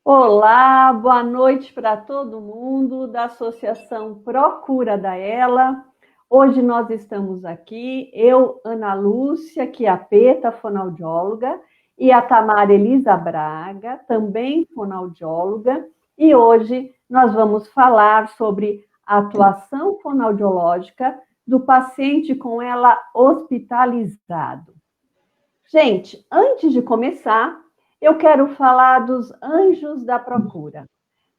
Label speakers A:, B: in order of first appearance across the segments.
A: Olá, boa noite para todo mundo da Associação Procura da Ela. Hoje nós estamos aqui, eu, Ana Lúcia Chiappetta, fonoaudióloga, e a Tamara Elisa Braga, também fonoaudióloga, e hoje nós vamos falar sobre a atuação fonoaudiológica do paciente com ela hospitalizado. Gente, antes de começar, eu quero falar dos anjos da procura.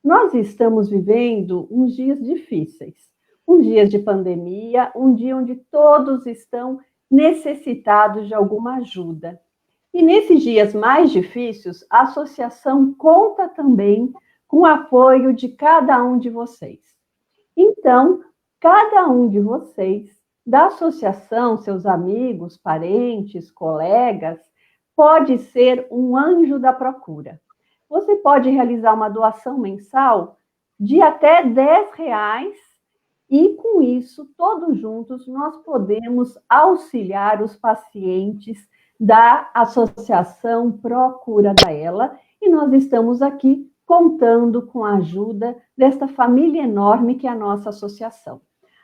A: Nós estamos vivendo uns dias difíceis, uns dias de pandemia, um dia onde todos estão necessitados de alguma ajuda. E nesses dias mais difíceis, a associação conta também com o apoio de cada um de vocês. Então, cada um de vocês, da associação, seus amigos, parentes, colegas, pode ser um anjo da procura. Você pode realizar uma doação mensal de até R$ 10 e, com isso, todos juntos, nós podemos auxiliar os pacientes da Associação Procura da Ela e nós estamos aqui contando com a ajuda desta família enorme que é a nossa associação.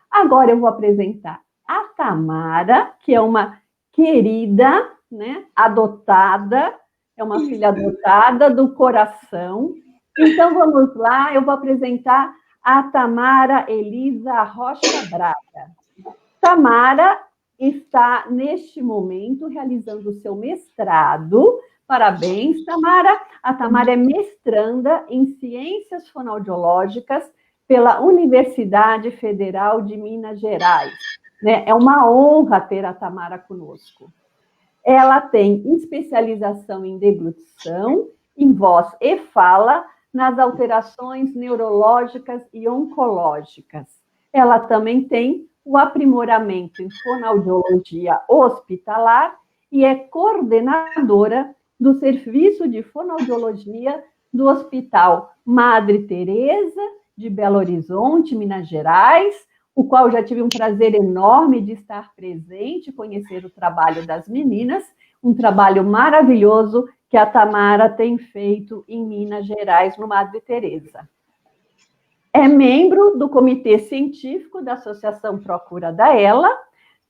A: Agora eu vou apresentar a Tamara, que é uma querida, né, adotada, é uma filha adotada do coração. Então vamos lá, eu vou apresentar a Tamara Elisa Rocha Braga. Tamara está, neste momento, realizando o seu mestrado. Parabéns, Tamara. A Tamara é mestranda em Ciências Fonoaudiológicas pela Universidade Federal de Minas Gerais. É uma honra ter a Tamara conosco. Ela tem especialização em deglutição, em voz e fala, nas alterações neurológicas e oncológicas. Ela também tem o aprimoramento em fonoaudiologia hospitalar e é coordenadora do Serviço de Fonoaudiologia do Hospital Madre Teresa de Belo Horizonte, Minas Gerais, o qual já tive um prazer enorme de estar presente, conhecer o trabalho das meninas, um trabalho maravilhoso que a Tamara tem feito em Minas Gerais, no Madre Teresa. É membro do Comitê Científico da Associação Procura da Ela,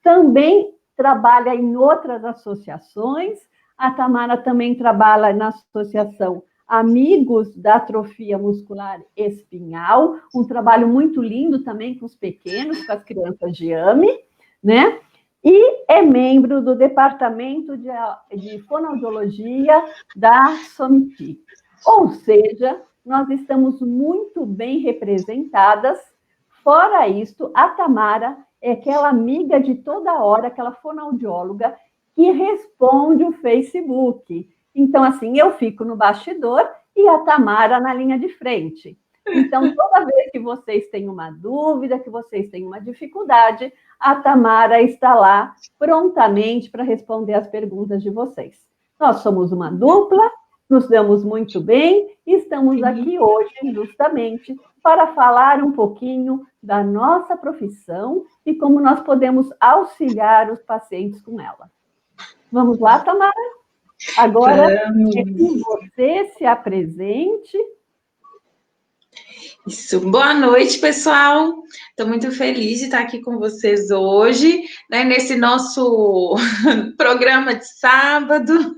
A: também trabalha em outras associações. A Tamara também trabalha na Associação Amigos da Atrofia Muscular Espinhal, um trabalho muito lindo também com os pequenos, com as crianças de AME, né? E é membro do Departamento de Fonoaudiologia da SOMIT. Ou seja, nós estamos muito bem representadas. Fora isto, a Tamara é aquela amiga de toda hora, aquela fonoaudióloga que responde o Facebook. Então, assim, eu fico no bastidor e a Tamara na linha de frente. Então, toda vez que vocês têm uma dúvida, que vocês têm uma dificuldade, a Tamara está lá prontamente para responder as perguntas de vocês. Nós somos uma dupla, nos damos muito bem e estamos aqui hoje justamente para falar um pouquinho da nossa profissão e como nós podemos auxiliar os pacientes com ela. Vamos lá, Tamara? Agora é que você se apresente.
B: Isso. Boa noite, pessoal. Estou muito feliz de estar aqui com vocês hoje, né, nesse nosso programa de sábado.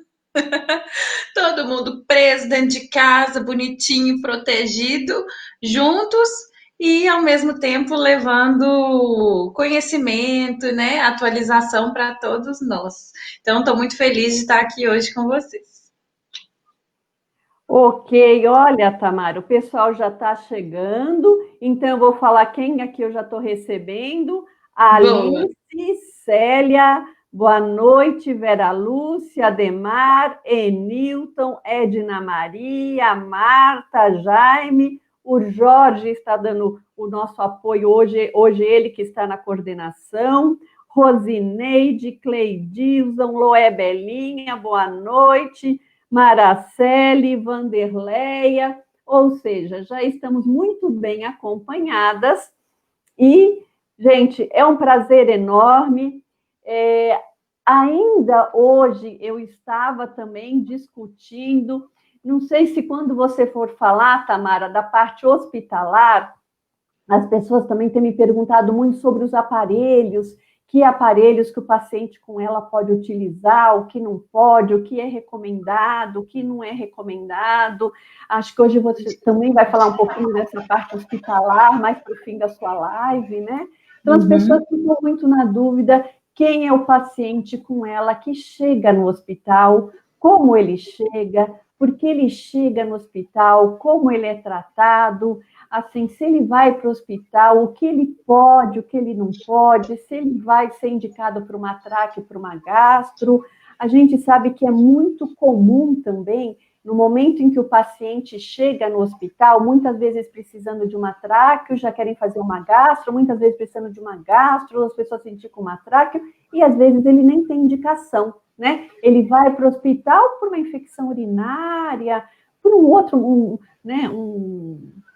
B: Todo mundo preso dentro de casa, bonitinho, protegido, juntos e, ao mesmo tempo, levando conhecimento, né, atualização para todos nós. Então, estou muito feliz de estar aqui hoje com vocês.
A: Ok, olha, Tamara, o pessoal já está chegando, então eu vou falar quem aqui eu já estou recebendo. Alice, Célia, boa noite, Vera Lúcia, Ademar, Enilton, Edna Maria, Marta, Jaime, o Jorge está dando o nosso apoio hoje ele que está na coordenação, Rosineide, Cleidilson, Loé Belinha, boa noite, Maracele, Vanderleia, ou seja, já estamos muito bem acompanhadas e, gente, é um prazer enorme. Ainda hoje eu estava também discutindo Não sei se quando você for falar, Tamara, da parte hospitalar, as pessoas também têm me perguntado muito sobre os aparelhos, que aparelhos que o paciente com ela pode utilizar, o que não pode, o que é recomendado, o que não é recomendado. Acho que hoje você também vai falar um pouquinho dessa parte hospitalar, mais para o fim da sua live, né? Então, as pessoas ficam muito na dúvida quem é o paciente com ela que chega no hospital, como ele chega, por que ele chega no hospital, como ele é tratado, assim, se ele vai para o hospital, o que ele pode, o que ele não pode, se ele vai ser indicado para uma traque, para uma gastro. A gente sabe que é muito comum também, no momento em que o paciente chega no hospital, muitas vezes precisando de uma traque, já querem fazer uma gastro, muitas vezes precisando de uma gastro, as pessoas se indicam uma traque, e às vezes ele nem tem indicação, né? Ele vai para o hospital por uma infecção urinária, por um outro,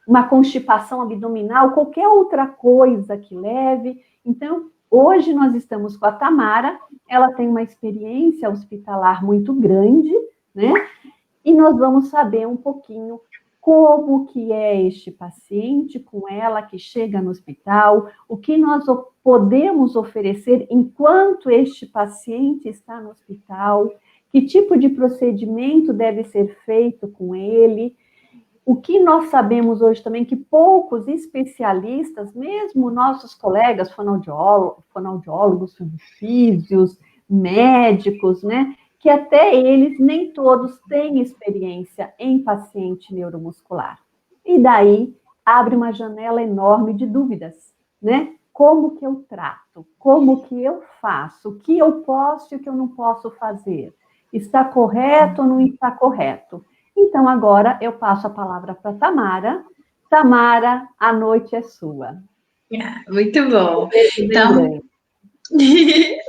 A: uma constipação abdominal, qualquer outra coisa que leve. Então, hoje nós estamos com a Tamara, ela tem uma experiência hospitalar muito grande, né? E nós vamos saber um pouquinho como que é este paciente com ela que chega no hospital, o que nós podemos oferecer enquanto este paciente está no hospital, que tipo de procedimento deve ser feito com ele. O que nós sabemos hoje também que poucos especialistas, mesmo nossos colegas fonoaudiólogos, físios, médicos, né, que até eles, nem todos têm experiência em paciente neuromuscular. E daí abre uma janela enorme de dúvidas, né? Como que eu trato? Como que eu faço? O que eu posso e o que eu não posso fazer? Está correto ou não está correto? Então, agora eu passo a palavra para Tamara. Tamara, a noite é sua.
B: Muito bom. Então,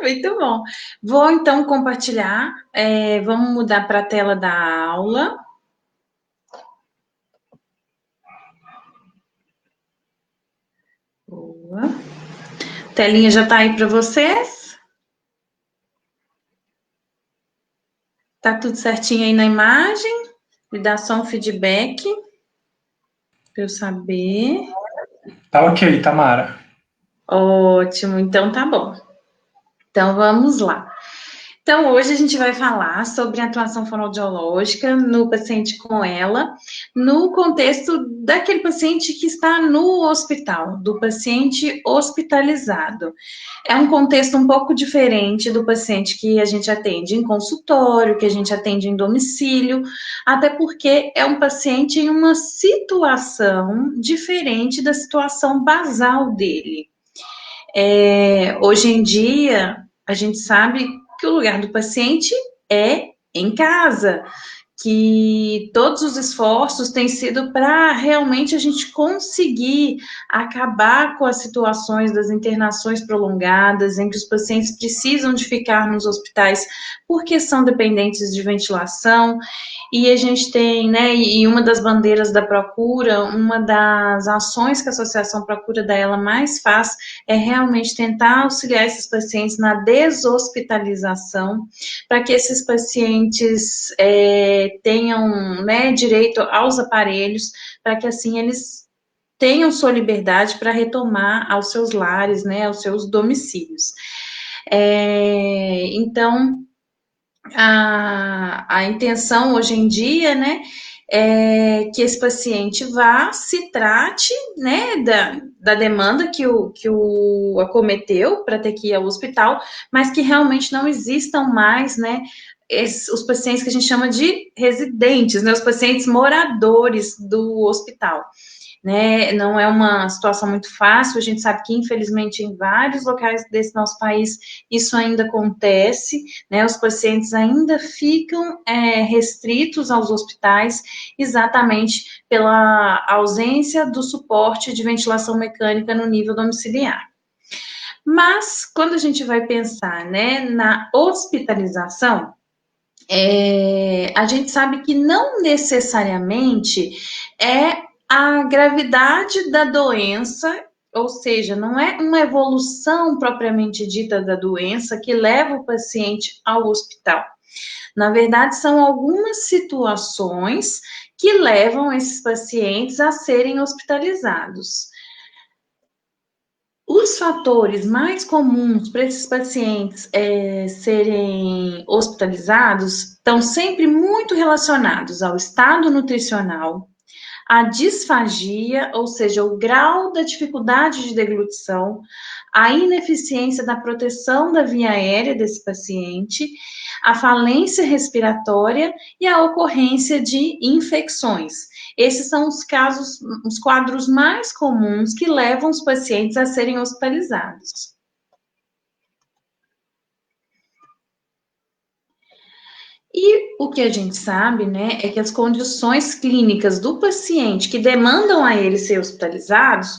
B: muito bom. Vou então compartilhar. Vamos mudar para a tela da aula. Boa. A telinha já está aí para vocês? Tá tudo certinho aí na imagem? Me dá só um feedback para eu saber.
C: Tá ok, Tamara.
B: Ótimo, então tá bom. Então vamos lá. Então, hoje a gente vai falar sobre atuação fonoaudiológica no paciente com ela, no contexto daquele paciente que está no hospital, do paciente hospitalizado. É um contexto um pouco diferente do paciente que a gente atende em consultório, que a gente atende em domicílio, até porque é um paciente em uma situação diferente da situação basal dele. Hoje em dia, a gente sabe que o lugar do paciente é em casa, que todos os esforços têm sido para realmente a gente conseguir acabar com as situações das internações prolongadas, em que os pacientes precisam de ficar nos hospitais porque são dependentes de ventilação, e a gente tem, né, e uma das bandeiras da Procura, uma das ações que a Associação Procura da Ela mais faz é realmente tentar auxiliar esses pacientes na deshospitalização, para que esses pacientes tenham, né, direito aos aparelhos, para que assim eles tenham sua liberdade para retomar aos seus lares, né, aos seus domicílios. Então, a intenção hoje em dia, né, é que esse paciente vá, se trate, né, da demanda que o acometeu para ter que ir ao hospital, mas que realmente não existam mais, né, os pacientes que a gente chama de residentes, né, os pacientes moradores do hospital. Né, não é uma situação muito fácil, a gente sabe que, infelizmente, em vários locais desse nosso país, isso ainda acontece, né, os pacientes ainda ficam restritos aos hospitais, exatamente pela ausência do suporte de ventilação mecânica no nível domiciliar. Mas, quando a gente vai pensar, né, na hospitalização, a gente sabe que não necessariamente é a gravidade da doença, ou seja, não é uma evolução propriamente dita da doença que leva o paciente ao hospital. Na verdade, são algumas situações que levam esses pacientes a serem hospitalizados. Os fatores mais comuns para esses pacientes serem hospitalizados estão sempre muito relacionados ao estado nutricional, à disfagia, ou seja, o grau da dificuldade de deglutição, a ineficiência da proteção da via aérea desse paciente, a falência respiratória e a ocorrência de infecções. Esses são os quadros mais comuns que levam os pacientes a serem hospitalizados. E o que a gente sabe, né, é que as condições clínicas do paciente que demandam a ele ser hospitalizados,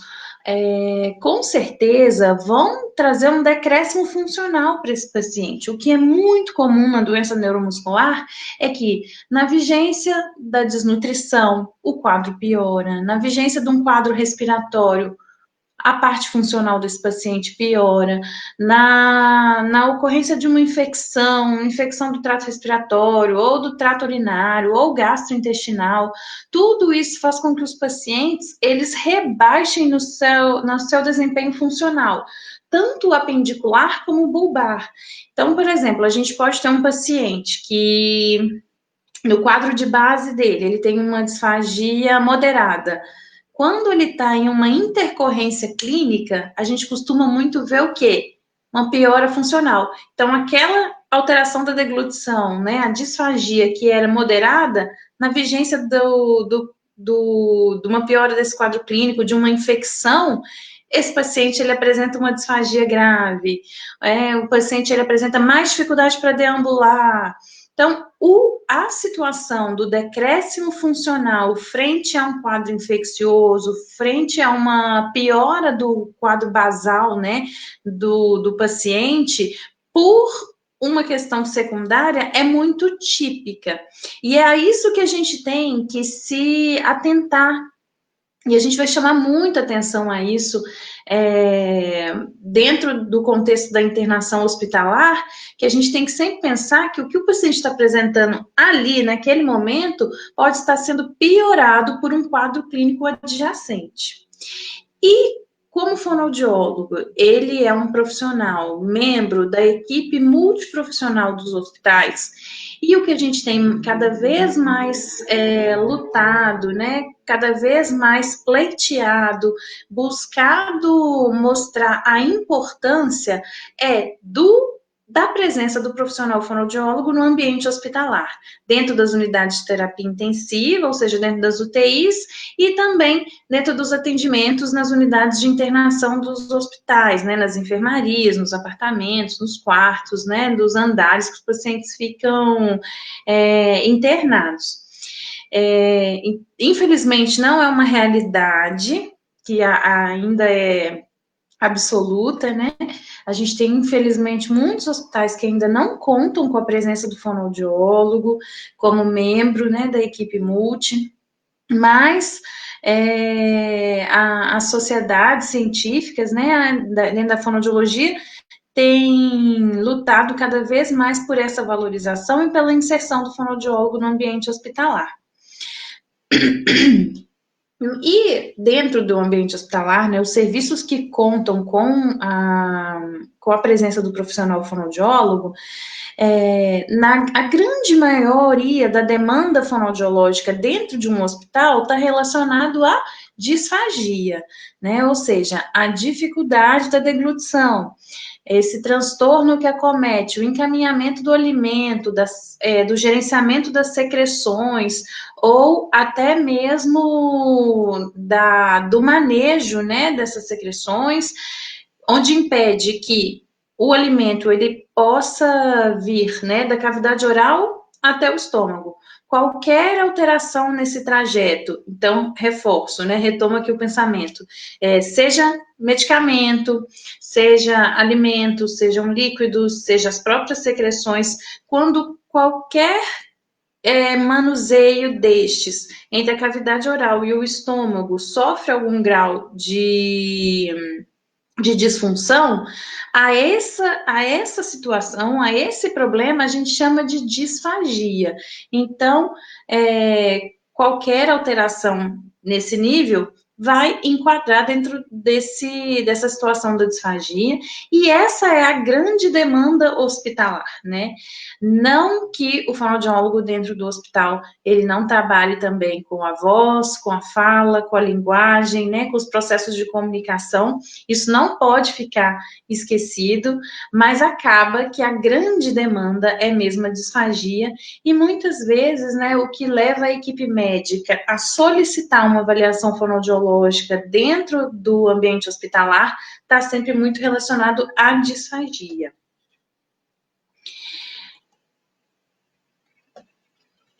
B: com certeza vão trazer um decréscimo funcional para esse paciente. O que é muito comum na doença neuromuscular é que, na vigência da desnutrição, o quadro piora, na vigência de um quadro respiratório, a parte funcional desse paciente piora, na ocorrência de uma infecção do trato respiratório, ou do trato urinário, ou gastrointestinal, tudo isso faz com que os pacientes, eles rebaixem no seu desempenho funcional, tanto apendicular como bulbar. Então, por exemplo, a gente pode ter um paciente que, no quadro de base dele, ele tem uma disfagia moderada. Quando ele está em uma intercorrência clínica, a gente costuma muito ver o quê? Uma piora funcional. Então, aquela alteração da deglutição, né, a disfagia que era moderada, na vigência de uma piora desse quadro clínico, de uma infecção, esse paciente ele apresenta uma disfagia grave, o paciente ele apresenta mais dificuldade para deambular. Então, a situação do decréscimo funcional frente a um quadro infeccioso, frente a uma piora do quadro basal, né, do paciente, por uma questão secundária, é muito típica. E é a isso que a gente tem que se atentar. E a gente vai chamar muita atenção a isso dentro do contexto da internação hospitalar, que a gente tem que sempre pensar que o que o paciente está apresentando ali, naquele momento, pode estar sendo piorado por um quadro clínico adjacente. E, como fonoaudiólogo, ele é um profissional, membro da equipe multiprofissional dos hospitais, e o que a gente tem cada vez mais lutado, né, cada vez mais pleiteado, buscado mostrar a importância da presença do profissional fonoaudiólogo no ambiente hospitalar, dentro das unidades de terapia intensiva, ou seja, dentro das UTIs, e também dentro dos atendimentos nas unidades de internação dos hospitais, né, nas enfermarias, nos apartamentos, nos quartos, né, dos andares que os pacientes ficam internados. Infelizmente, não é uma realidade que ainda é absoluta, né? A gente tem, infelizmente, muitos hospitais que ainda não contam com a presença do fonoaudiólogo como membro, né, da equipe multi, mas as sociedades científicas, né, dentro da fonoaudiologia, têm lutado cada vez mais por essa valorização e pela inserção do fonoaudiólogo no ambiente hospitalar. E dentro do ambiente hospitalar, né, os serviços que contam com a presença do profissional fonoaudiólogo, a grande maioria da demanda fonoaudiológica dentro de um hospital está relacionado à disfagia, né, ou seja, a dificuldade da deglutição, esse transtorno que acomete o encaminhamento do alimento, do gerenciamento das secreções, ou até mesmo do manejo, né, dessas secreções, onde impede que o alimento ele possa vir, né, da cavidade oral até o estômago. Qualquer alteração nesse trajeto, então, reforço, né, retomo aqui o pensamento, seja medicamento, seja alimento, sejam líquidos, seja as próprias secreções, quando qualquer manuseio destes entre a cavidade oral e o estômago sofre algum grau de de disfunção, a essa situação, a esse problema, a gente chama de disfagia. Então, qualquer alteração nesse nível vai enquadrar dentro dessa situação da disfagia, e essa é a grande demanda hospitalar, né? Não que o fonoaudiólogo dentro do hospital, ele não trabalhe também com a voz, com a fala, com a linguagem, né, com os processos de comunicação, isso não pode ficar esquecido, mas acaba que a grande demanda é mesmo a disfagia, e muitas vezes, né, o que leva a equipe médica a solicitar uma avaliação fonoaudiológica dentro do ambiente hospitalar está sempre muito relacionado à disfagia.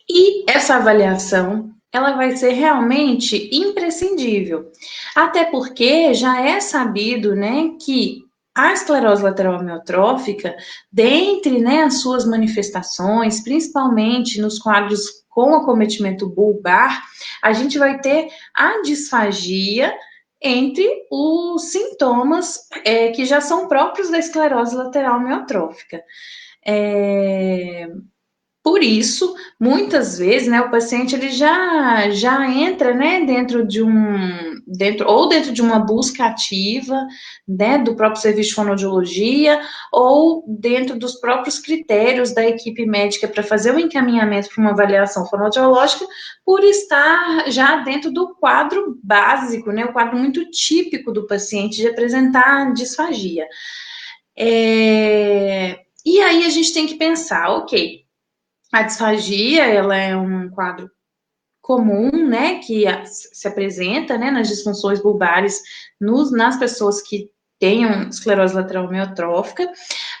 B: E essa avaliação, ela vai ser realmente imprescindível, até porque já é sabido, né, que a esclerose lateral amiotrófica, dentre, né, as suas manifestações, principalmente nos quadros com acometimento bulbar, a gente vai ter a disfagia entre os sintomas que já são próprios da esclerose lateral amiotrófica. Por isso, muitas vezes, né, o paciente ele já entra, né, dentro de uma busca ativa, né, do próprio serviço de fonoaudiologia, ou dentro dos próprios critérios da equipe médica para fazer o encaminhamento para uma avaliação fonoaudiológica, por estar já dentro do quadro básico, né, o quadro muito típico do paciente de apresentar disfagia. E aí a gente tem que pensar, ok, a disfagia, ela é um quadro comum, né, que se apresenta, né, nas disfunções bulbares nas pessoas que tenham esclerose lateral amiotrófica,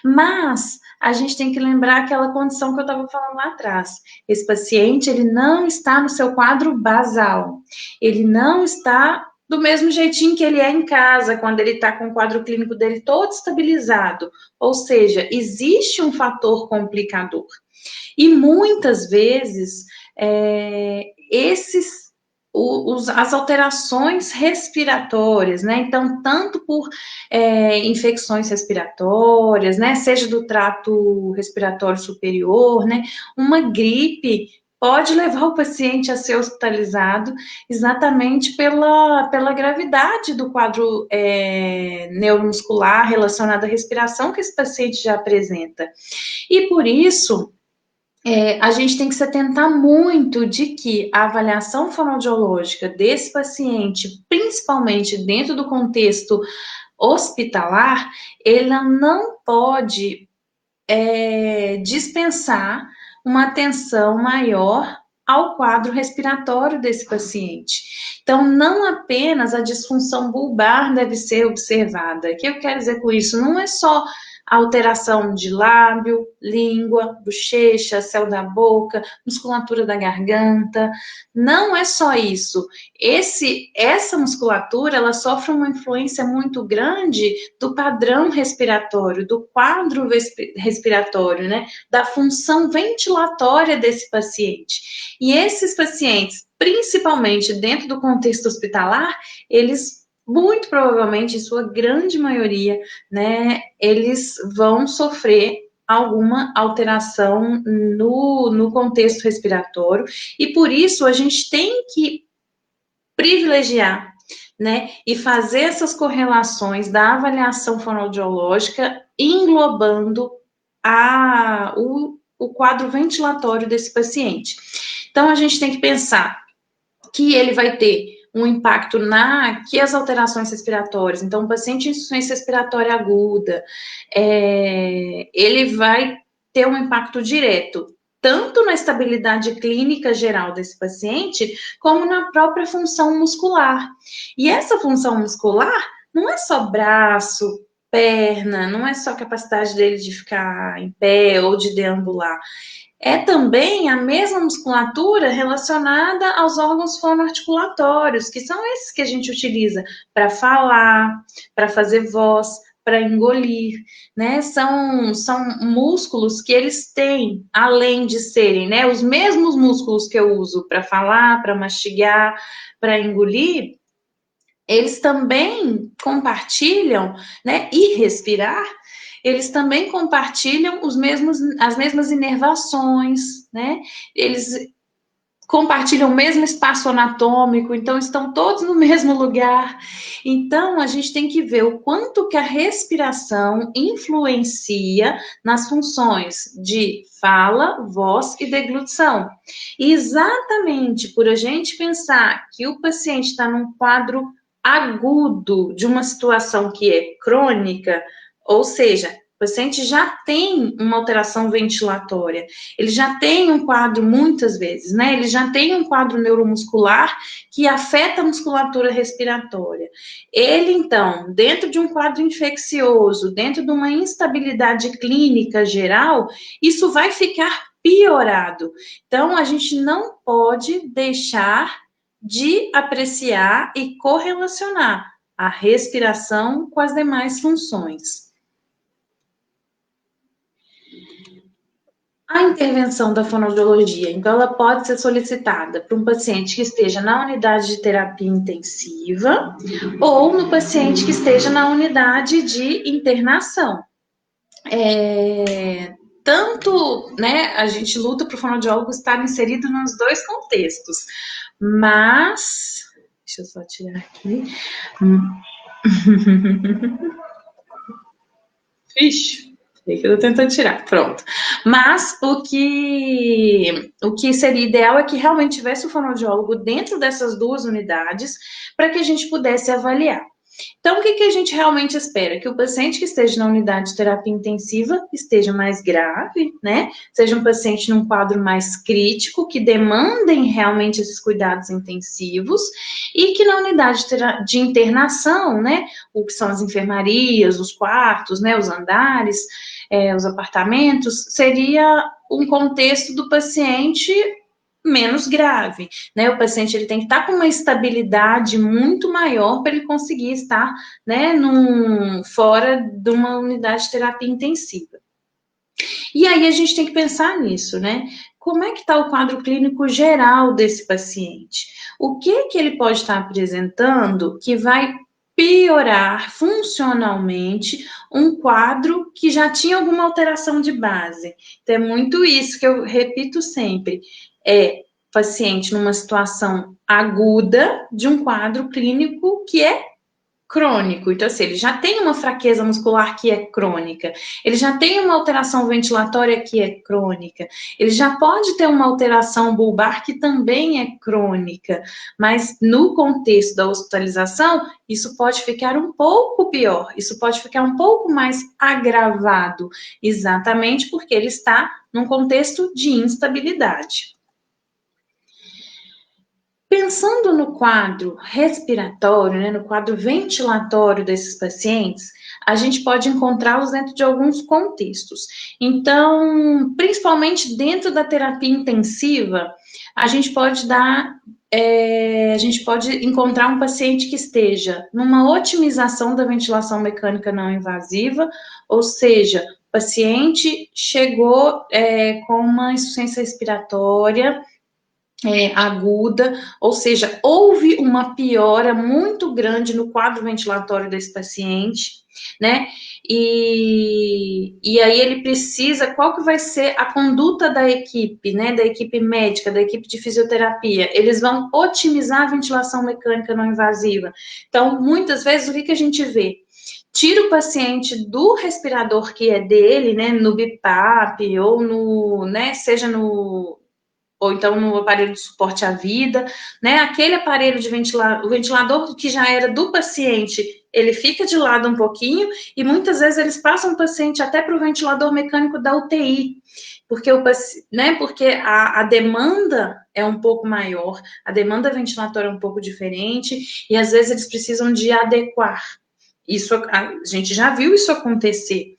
B: mas a gente tem que lembrar aquela condição que eu estava falando lá atrás. Esse paciente, ele não está no seu quadro basal, ele não está do mesmo jeitinho que ele é em casa, quando ele está com o quadro clínico dele todo estabilizado, ou seja, existe um fator complicador. E muitas vezes, as alterações respiratórias, né? Então, tanto por infecções respiratórias, né? Seja do trato respiratório superior, né? Uma gripe pode levar o paciente a ser hospitalizado exatamente pela gravidade do quadro neuromuscular relacionado à respiração que esse paciente já apresenta. E por isso, a gente tem que se atentar muito de que a avaliação fonoaudiológica desse paciente, principalmente dentro do contexto hospitalar, ela não pode dispensar uma atenção maior ao quadro respiratório desse paciente. Então, não apenas a disfunção bulbar deve ser observada. O que eu quero dizer com isso? Não é só alteração de lábio, língua, bochecha, céu da boca, musculatura da garganta. Não é só isso. Essa musculatura, ela sofre uma influência muito grande do padrão respiratório, do quadro respiratório, né? Da função ventilatória desse paciente. E esses pacientes, principalmente dentro do contexto hospitalar, eles muito provavelmente, em sua grande maioria, né, eles vão sofrer alguma alteração no contexto respiratório, e por isso a gente tem que privilegiar, né, e fazer essas correlações da avaliação fonoaudiológica englobando o quadro ventilatório desse paciente. Então, a gente tem que pensar que ele vai ter um impacto que as alterações respiratórias, então o paciente de insuficiência respiratória aguda, ele vai ter um impacto direto, tanto na estabilidade clínica geral desse paciente, como na própria função muscular. E essa função muscular não é só braço, perna, não é só a capacidade dele de ficar em pé ou de deambular. É também a mesma musculatura relacionada aos órgãos fonoarticulatórios, que são esses que a gente utiliza para falar, para fazer voz, para engolir, né? São músculos que eles têm, além de serem, né, os mesmos músculos que eu uso para falar, para mastigar, para engolir, eles também compartilham, né? E respirar, eles também compartilham as mesmas inervações, né? Eles compartilham o mesmo espaço anatômico, então estão todos no mesmo lugar. Então, a gente tem que ver o quanto que a respiração influencia nas funções de fala, voz e deglutição. E exatamente por a gente pensar que o paciente está num quadro agudo de uma situação que é crônica, ou seja, o paciente já tem uma alteração ventilatória, ele já tem um quadro, muitas vezes, né? Ele já tem um quadro neuromuscular que afeta a musculatura respiratória. Ele, então, dentro de um quadro infeccioso, dentro de uma instabilidade clínica geral, isso vai ficar piorado. Então, a gente não pode deixar de apreciar e correlacionar a respiração com as demais funções. A intervenção da fonoaudiologia, então, ela pode ser solicitada para um paciente que esteja na unidade de terapia intensiva ou no paciente que esteja na unidade de internação. Tanto, né, a gente luta para o fonoaudiólogo estar inserido nos dois contextos, mas... Deixa eu só tirar aqui. Ixi, que eu tô tentando tirar, pronto. Mas o que seria ideal é que realmente tivesse o fonoaudiólogo dentro dessas duas unidades para que a gente pudesse avaliar. Então, o que a gente realmente espera? Que o paciente que esteja na unidade de terapia intensiva esteja mais grave, né? Seja um paciente num quadro mais crítico, que demandem realmente esses cuidados intensivos, e que na unidade de internação, né? O que são as enfermarias, os quartos, né? Os andares, os apartamentos, seria um contexto do paciente menos grave, né? O paciente ele tem que estar com uma estabilidade muito maior para ele conseguir estar, né, fora de uma unidade de terapia intensiva. E aí a gente tem que pensar nisso, né? Como é que está o quadro clínico geral desse paciente? O que ele pode estar apresentando que vai piorar funcionalmente um quadro que já tinha alguma alteração de base? Então, é muito isso que eu repito sempre. Paciente numa situação aguda de um quadro clínico que é crônico. Então, assim, ele já tem uma fraqueza muscular que é crônica, ele já tem uma alteração ventilatória que é crônica, ele já pode ter uma alteração bulbar que também é crônica, mas no contexto da hospitalização, isso pode ficar um pouco pior, isso pode ficar um pouco mais agravado, exatamente porque ele está num contexto de instabilidade. Pensando no quadro respiratório, né, no quadro ventilatório desses pacientes, a gente pode encontrá-los dentro de alguns contextos. Então, principalmente dentro da terapia intensiva, a gente pode encontrar um paciente que esteja numa otimização da ventilação mecânica não invasiva, ou seja, o paciente chegou com uma insuficiência respiratória aguda, ou seja, houve uma piora muito grande no quadro ventilatório desse paciente, né? E aí ele precisa, qual que vai ser a conduta da equipe, né? Da equipe médica, da equipe de fisioterapia? Eles vão otimizar a ventilação mecânica não invasiva. Então, muitas vezes, o que a gente vê? Tira o paciente do respirador que é dele, né? No BiPAP ou no, né? Seja no ou então no aparelho de suporte à vida, né? Aquele aparelho de o ventilador que já era do paciente, ele fica de lado um pouquinho e muitas vezes eles passam o paciente até para o ventilador mecânico da UTI, porque porque a demanda é um pouco maior, a demanda ventilatória é um pouco diferente e às vezes eles precisam de adequar. Isso a gente já viu isso acontecer.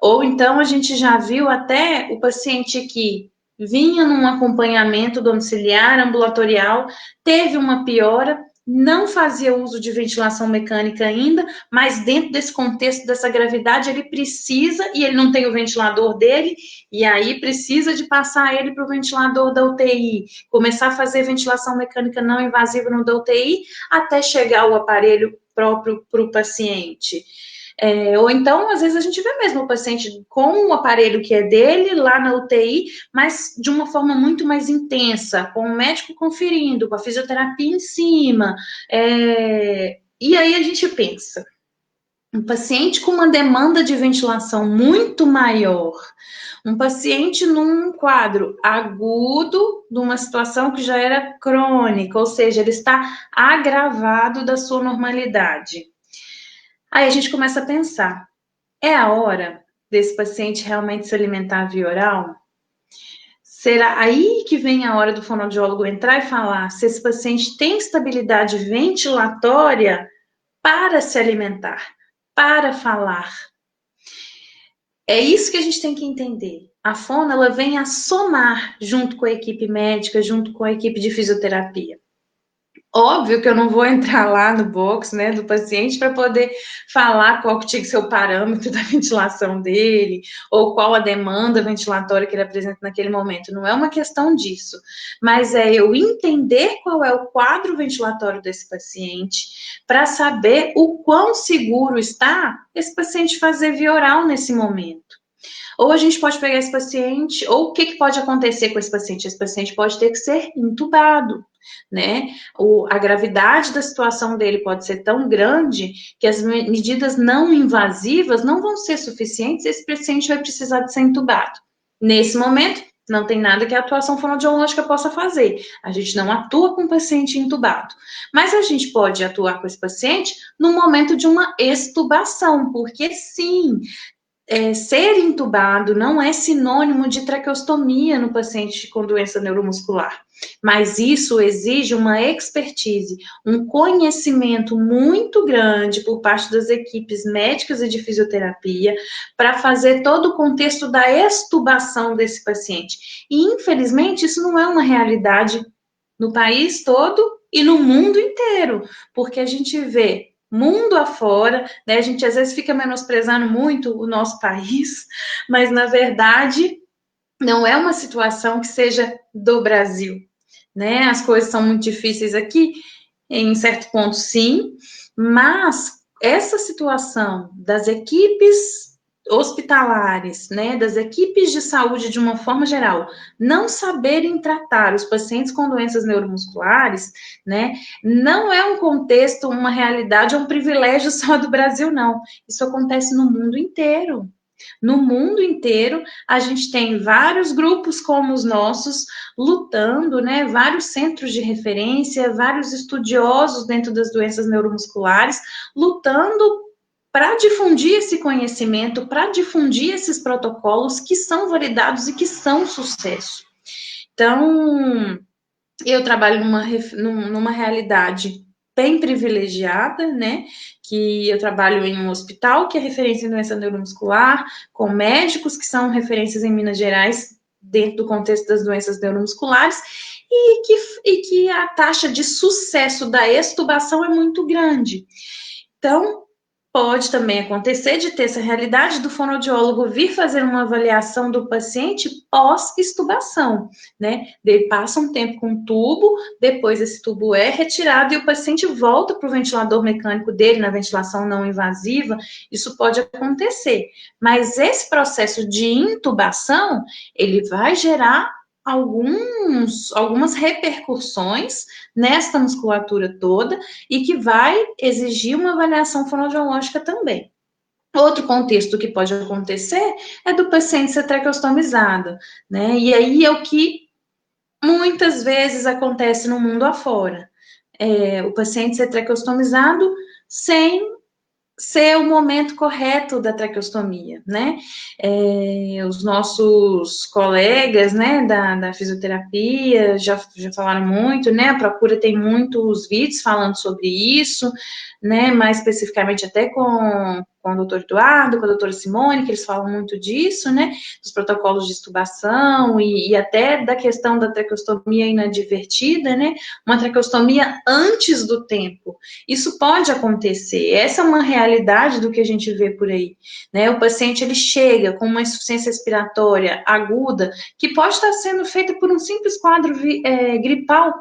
B: Ou então a gente já viu até o paciente que vinha num acompanhamento domiciliar, ambulatorial, teve uma piora, não fazia uso de ventilação mecânica ainda, mas dentro desse contexto dessa gravidade, ele precisa, e ele não tem o ventilador dele, e aí precisa de passar ele para o ventilador da UTI, começar a fazer ventilação mecânica não invasiva no da UTI, até chegar o aparelho próprio para o paciente. Ou então, às vezes, a gente vê mesmo o paciente com o aparelho que é dele, lá na UTI, mas de uma forma muito mais intensa, com o médico conferindo, com a fisioterapia em cima. E aí a gente pensa, um paciente com uma demanda de ventilação muito maior, um paciente num quadro agudo de uma situação que já era crônica, ou seja, ele está agravado da sua normalidade. Aí a gente começa a pensar, é a hora desse paciente realmente se alimentar via oral? Será aí que vem a hora do fonoaudiólogo entrar e falar se esse paciente tem estabilidade ventilatória para se alimentar, para falar? É isso que a gente tem que entender. A fono, ela vem a somar junto com a equipe médica, junto com a equipe de fisioterapia. Óbvio que eu não vou entrar lá no box, né, do paciente para poder falar qual que tinha que ser o parâmetro da ventilação dele, ou qual a demanda ventilatória que ele apresenta naquele momento. Não é uma questão disso, mas é eu entender qual é o quadro ventilatório desse paciente, para saber o quão seguro está esse paciente fazer via oral nesse momento. Ou a gente pode pegar esse paciente, ou o que pode acontecer com esse paciente? Esse paciente pode ter que ser intubado, né? A gravidade da situação dele pode ser tão grande que as medidas não invasivas não vão ser suficientes, esse paciente vai precisar de ser intubado. Nesse momento, não tem nada que a atuação fonoaudiológica possa fazer. A gente não atua com o paciente intubado. Mas a gente pode atuar com esse paciente no momento de uma extubação, porque sim, ser intubado não é sinônimo de traqueostomia no paciente com doença neuromuscular, mas isso exige uma expertise, um conhecimento muito grande por parte das equipes médicas e de fisioterapia para fazer todo o contexto da extubação desse paciente. E, infelizmente, isso não é uma realidade no país todo e no mundo inteiro, porque a gente vê mundo afora, né? A gente às vezes fica menosprezando muito o nosso país, mas na verdade não é uma situação que seja do Brasil, né? As coisas são muito difíceis aqui, em certo ponto sim, mas essa situação das equipes hospitalares, né, das equipes de saúde de uma forma geral, não saberem tratar os pacientes com doenças neuromusculares, né, não é um contexto, uma realidade, é um privilégio só do Brasil, não. Isso acontece no mundo inteiro. No mundo inteiro, a gente tem vários grupos como os nossos lutando, né? Vários centros de referência, vários estudiosos dentro das doenças neuromusculares lutando para difundir esse conhecimento, para difundir esses protocolos que são validados e que são sucesso. Então, eu trabalho numa realidade bem privilegiada, né? Que eu trabalho em um hospital que é referência em doença neuromuscular, com médicos que são referências em Minas Gerais, dentro do contexto das doenças neuromusculares, e que a taxa de sucesso da extubação é muito grande. Então, pode também acontecer de ter essa realidade do fonoaudiólogo vir fazer uma avaliação do paciente pós-extubação, né? Ele passa um tempo com um tubo, depois esse tubo é retirado e o paciente volta para o ventilador mecânico dele, na ventilação não invasiva, isso pode acontecer. Mas esse processo de intubação, ele vai gerar algumas repercussões nesta musculatura toda e que vai exigir uma avaliação fonoaudiológica também. Outro contexto que pode acontecer é do paciente ser traqueostomizado, né? E aí é o que muitas vezes acontece no mundo afora. O paciente ser traqueostomizado sem ser o momento correto da traqueostomia, né? Os nossos colegas, né, da fisioterapia já falaram muito, né? A Procura tem muitos vídeos falando sobre isso, né? Mais especificamente até com o doutor Eduardo, com a doutora Simone, que eles falam muito disso, né, dos protocolos de extubação e até da questão da traqueostomia inadvertida, né, uma traqueostomia antes do tempo. Isso pode acontecer, essa é uma realidade do que a gente vê por aí, né, o paciente ele chega com uma insuficiência respiratória aguda, que pode estar sendo feita por um simples quadro gripal.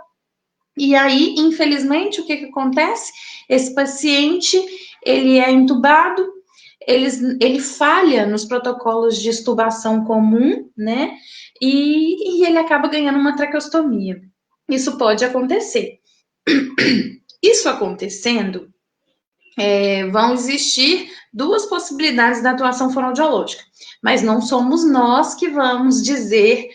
B: E aí, infelizmente, o que acontece? Esse paciente, ele é intubado, ele falha nos protocolos de extubação comum, né? E ele acaba ganhando uma traqueostomia. Isso pode acontecer. Isso acontecendo, vão existir duas possibilidades da atuação fonoaudiológica, mas não somos nós que vamos dizer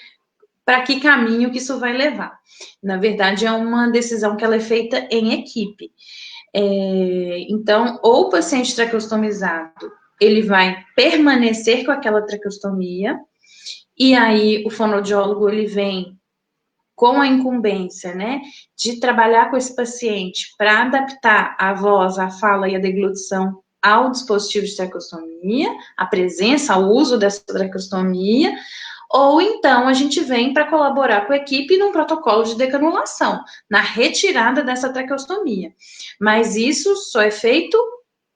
B: para que caminho que isso vai levar. Na verdade, é uma decisão que ela é feita em equipe. Então, ou o paciente traqueostomizado, ele vai permanecer com aquela traqueostomia, e aí o fonoaudiólogo, ele vem com a incumbência, né, de trabalhar com esse paciente para adaptar a voz, a fala e a deglutição ao dispositivo de traqueostomia, a presença, o uso dessa traqueostomia, ou então a gente vem para colaborar com a equipe num protocolo de decanulação, na retirada dessa traqueostomia. Mas isso só é feito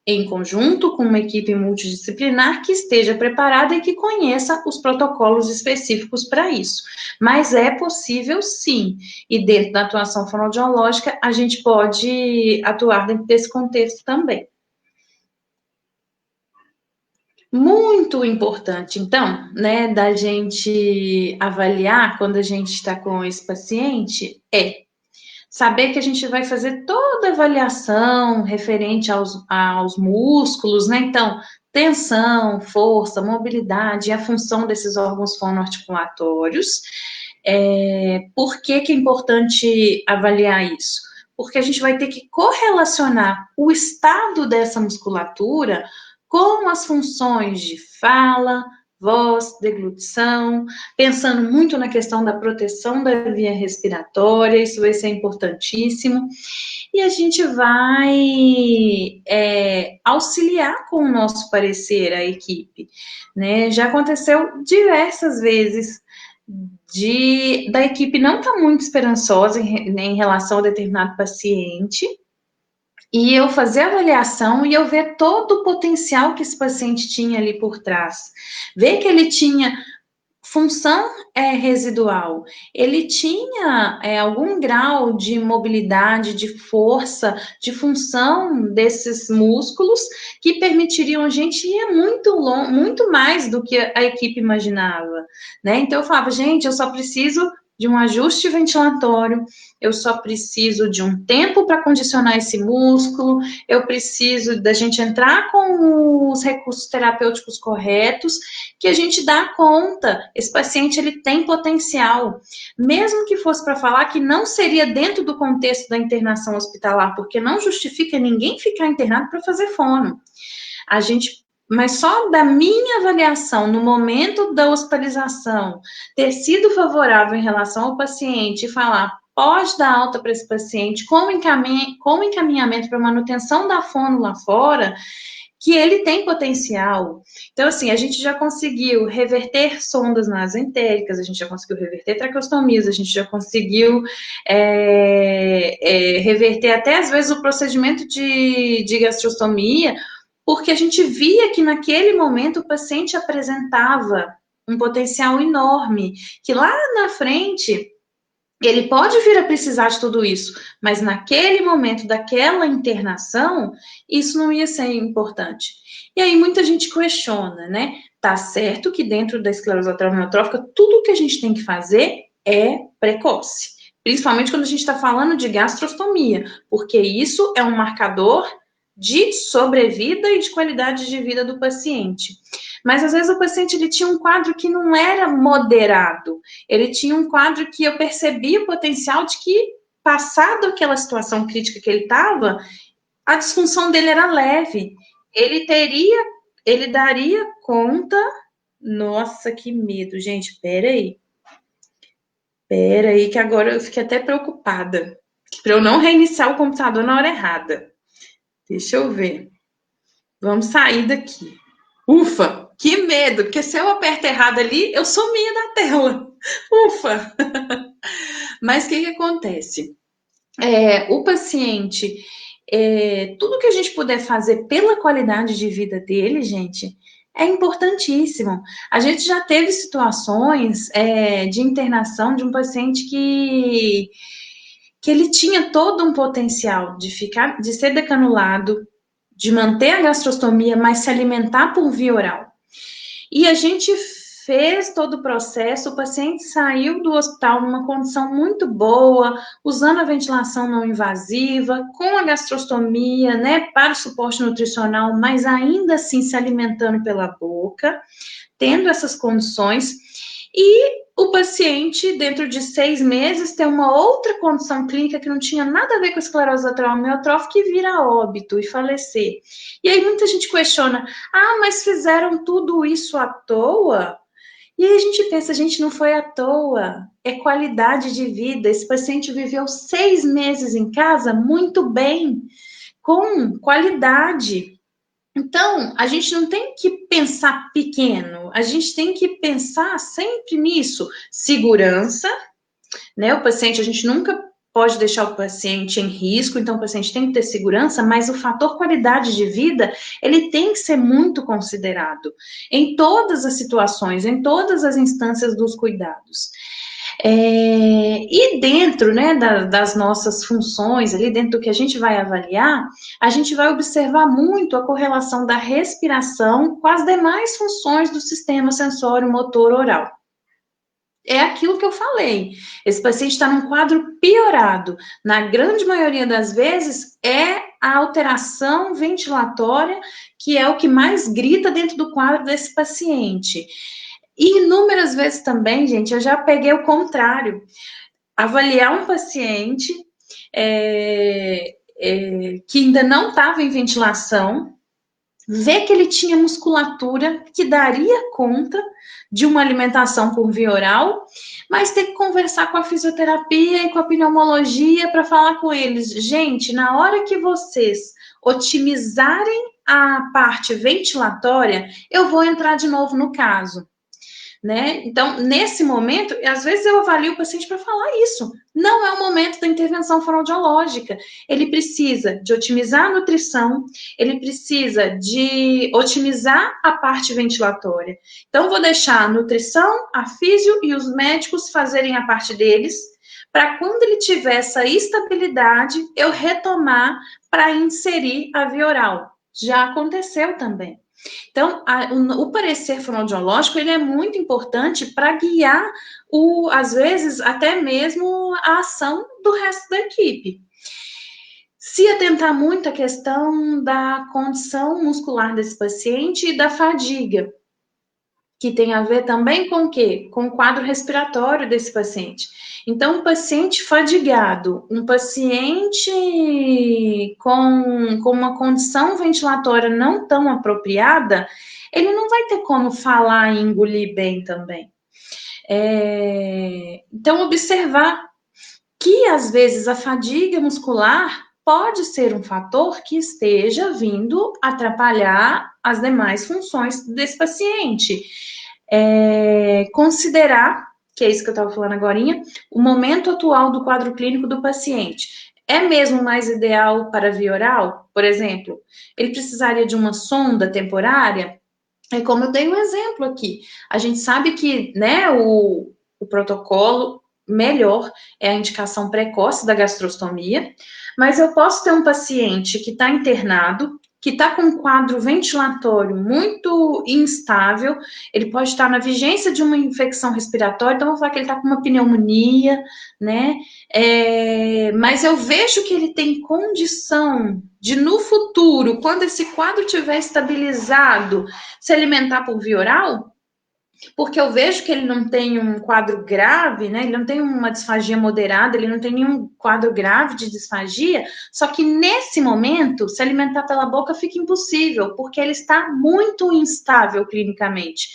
B: em conjunto com uma equipe multidisciplinar que esteja preparada e que conheça os protocolos específicos para isso. Mas é possível sim, e dentro da atuação fonoaudiológica, a gente pode atuar dentro desse contexto também. Muito importante, então, né, da gente avaliar quando a gente está com esse paciente saber que a gente vai fazer toda a avaliação referente aos músculos, né? Então, tensão, força, mobilidade e a função desses órgãos fonoarticulatórios. Por que é importante avaliar isso? Porque a gente vai ter que correlacionar o estado dessa musculatura com as funções de fala, voz, deglutição, pensando muito na questão da proteção da via respiratória, isso vai ser importantíssimo. E a gente vai auxiliar com o nosso parecer a equipe, né? Já aconteceu diversas vezes da equipe não estar muito esperançosa em relação a determinado paciente, e eu fazer a avaliação e eu ver todo o potencial que esse paciente tinha ali por trás. Ver que ele tinha função residual, ele tinha algum grau de mobilidade, de força, de função desses músculos que permitiriam a gente ir muito mais do que a equipe imaginava, né? Então eu falava, gente, eu só preciso de um ajuste ventilatório, eu só preciso de um tempo para condicionar esse músculo, eu preciso da gente entrar com os recursos terapêuticos corretos, que a gente dá conta, esse paciente ele tem potencial, mesmo que fosse para falar que não seria dentro do contexto da internação hospitalar, porque não justifica ninguém ficar internado para fazer fono. Mas só da minha avaliação no momento da hospitalização ter sido favorável em relação ao paciente e falar, pode dar alta para esse paciente com encaminhamento para manutenção da fono lá fora, que ele tem potencial. Então, assim, a gente já conseguiu reverter sondas nasoentéricas, a gente já conseguiu reverter traqueostomias, a gente já conseguiu reverter até, às vezes, o procedimento de gastrostomia, porque a gente via que naquele momento o paciente apresentava um potencial enorme, que lá na frente ele pode vir a precisar de tudo isso, mas naquele momento daquela internação, isso não ia ser importante. E aí muita gente questiona, né? Tá certo que dentro da esclerose lateral amiotrófica, tudo que a gente tem que fazer é precoce. Principalmente quando a gente está falando de gastrostomia, porque isso é um marcador de sobrevida e de qualidade de vida do paciente. Mas às vezes o paciente ele tinha um quadro que não era moderado, ele tinha um quadro que eu percebia o potencial de que, passado aquela situação crítica que ele estava, a disfunção dele era leve. Ele daria conta. Nossa, que medo, gente, peraí, que agora eu fiquei até preocupada, para eu não reiniciar o computador na hora errada. Deixa eu ver. Vamos sair daqui. Ufa, que medo, porque se eu aperto errado ali, eu sumia da tela. Ufa! Mas o que acontece? O paciente, tudo que a gente puder fazer pela qualidade de vida dele, gente, é importantíssimo. A gente já teve situações de internação de um paciente que ele tinha todo um potencial de ser decanulado, de manter a gastrostomia, mas se alimentar por via oral. E a gente fez todo o processo, o paciente saiu do hospital numa condição muito boa, usando a ventilação não invasiva, com a gastrostomia, né, para o suporte nutricional, mas ainda assim se alimentando pela boca, tendo essas condições. E o paciente, dentro de 6 meses, tem uma outra condição clínica que não tinha nada a ver com a esclerose lateral amiotrófica e vir a óbito e falecer. E aí muita gente questiona, mas fizeram tudo isso à toa? E aí a gente pensa, gente, não foi à toa, é qualidade de vida. Esse paciente viveu 6 meses em casa muito bem, com qualidade. Então, a gente não tem que pensar pequeno, a gente tem que pensar sempre nisso. Segurança, né? O paciente, a gente nunca pode deixar o paciente em risco, então o paciente tem que ter segurança, mas o fator qualidade de vida, ele tem que ser muito considerado em todas as situações, em todas as instâncias dos cuidados. E dentro, né, das nossas funções, ali dentro do que a gente vai avaliar, a gente vai observar muito a correlação da respiração com as demais funções do sistema sensório-motor oral. É aquilo que eu falei. Esse paciente está num quadro piorado. Na grande maioria das vezes, é a alteração ventilatória que é o que mais grita dentro do quadro desse paciente. E inúmeras vezes também, gente, eu já peguei o contrário. Avaliar um paciente que ainda não estava em ventilação, ver que ele tinha musculatura que daria conta de uma alimentação por via oral, mas ter que conversar com a fisioterapia e com a pneumologia para falar com eles. Gente, na hora que vocês otimizarem a parte ventilatória, eu vou entrar de novo no caso. Né? Então, nesse momento, às vezes eu avalio o paciente para falar isso. Não é o momento da intervenção fonoaudiológica. Ele precisa de otimizar a nutrição, ele precisa de otimizar a parte ventilatória. Então, vou deixar a nutrição, a físio e os médicos fazerem a parte deles, para quando ele tiver essa estabilidade, eu retomar para inserir a via oral. Já aconteceu também. Então, o parecer fonoaudiológico, ele é muito importante para guiar, às vezes, até mesmo a ação do resto da equipe. Se atentar muito à questão da condição muscular desse paciente e da fadiga, que tem a ver também com o quê? Com o quadro respiratório desse paciente. Então, um paciente fadigado, um paciente com uma condição ventilatória não tão apropriada, ele não vai ter como falar e engolir bem também. Então, observar que, às vezes, a fadiga muscular pode ser um fator que esteja vindo atrapalhar as demais funções desse paciente. Considerar, que é isso que eu estava falando agorinha, o momento atual do quadro clínico do paciente. É mesmo mais ideal para via oral? Por exemplo, ele precisaria de uma sonda temporária? Como eu dei um exemplo aqui. A gente sabe que, né, o protocolo melhor é a indicação precoce da gastrostomia, mas eu posso ter um paciente que está internado, que está com um quadro ventilatório muito instável, ele pode estar na vigência de uma infecção respiratória, então vamos falar que ele está com uma pneumonia, né? Mas eu vejo que ele tem condição de, no futuro, quando esse quadro estiver estabilizado, se alimentar por via oral, porque eu vejo que ele não tem um quadro grave, né? Ele não tem uma disfagia moderada, ele não tem nenhum quadro grave de disfagia, só que nesse momento, se alimentar pela boca fica impossível, porque ele está muito instável clinicamente.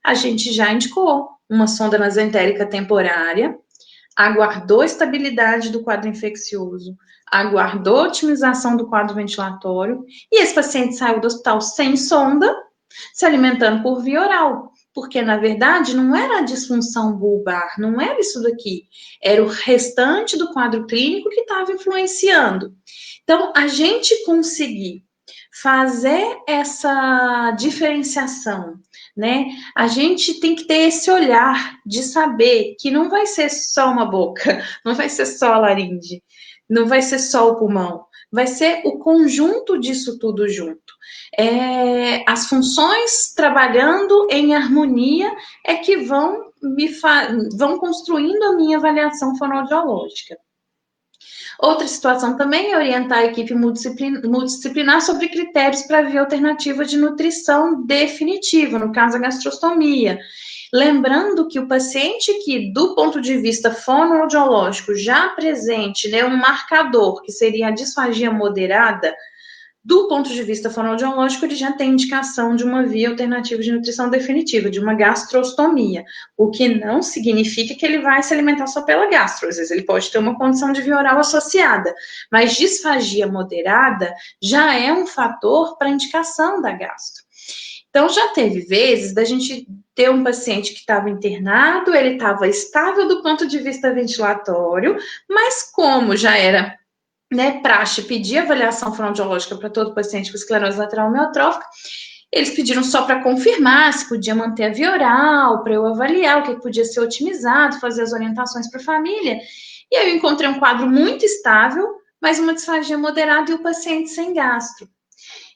B: A gente já indicou uma sonda nasentérica temporária, aguardou a estabilidade do quadro infeccioso, aguardou a otimização do quadro ventilatório e esse paciente saiu do hospital sem sonda, se alimentando por via oral. Porque, na verdade, não era a disfunção bulbar, não era isso daqui. Era o restante do quadro clínico que estava influenciando. Então, a gente conseguir fazer essa diferenciação, né? A gente tem que ter esse olhar de saber que não vai ser só uma boca, não vai ser só a laringe, não vai ser só o pulmão, vai ser o conjunto disso tudo junto. As funções trabalhando em harmonia é que vão construindo a minha avaliação fonoaudiológica. Outra situação também é orientar a equipe multidisciplinar sobre critérios para via alternativa de nutrição definitiva, no caso a gastrostomia. Lembrando que o paciente que, do ponto de vista fonoaudiológico, já apresente, né, um marcador, que seria a disfagia moderada, do ponto de vista fonoaudiológico, ele já tem indicação de uma via alternativa de nutrição definitiva, de uma gastrostomia, o que não significa que ele vai se alimentar só pela gastro, às vezes ele pode ter uma condição de via oral associada, mas disfagia moderada já é um fator para indicação da gastro. Então, já teve vezes da gente ter um paciente que estava internado, ele estava estável do ponto de vista ventilatório, mas como já era, né, praxe pedir avaliação fonoaudiológica para todo paciente com esclerose lateral amiotrófica, eles pediram só para confirmar se podia manter a via oral, para eu avaliar o que podia ser otimizado, fazer as orientações para a família. E aí eu encontrei um quadro muito estável, mas uma disfagia moderada e o paciente sem gastro.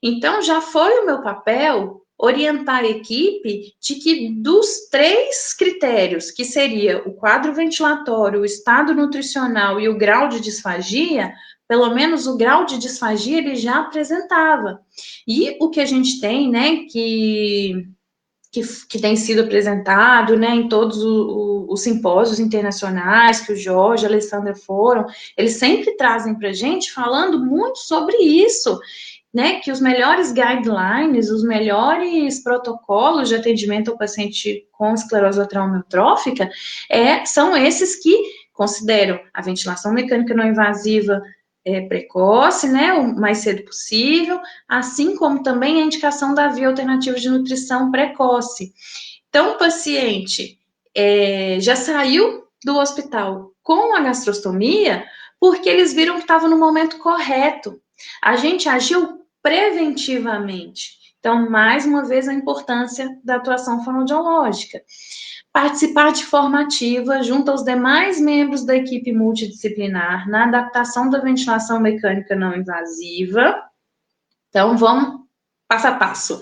B: Então, já foi o meu papel orientar a equipe de que dos 3 critérios, que seria o quadro ventilatório, o estado nutricional e o grau de disfagia, pelo menos o grau de disfagia ele já apresentava. E o que a gente tem, né, que tem sido apresentado, né, em todos os simpósios internacionais que o Jorge e a Alessandra foram, eles sempre trazem para a gente falando muito sobre isso, né, que os melhores guidelines, os melhores protocolos de atendimento ao paciente com esclerose lateral amiotrófica são esses que consideram a ventilação mecânica não invasiva precoce, né, o mais cedo possível, assim como também a indicação da via alternativa de nutrição precoce. Então, o paciente já saiu do hospital com a gastrostomia porque eles viram que estava no momento correto. A gente agiu preventivamente. Então, mais uma vez, a importância da atuação fonoaudiológica. Participar de forma ativa junto aos demais membros da equipe multidisciplinar na adaptação da ventilação mecânica não invasiva. Então, vamos passo a passo.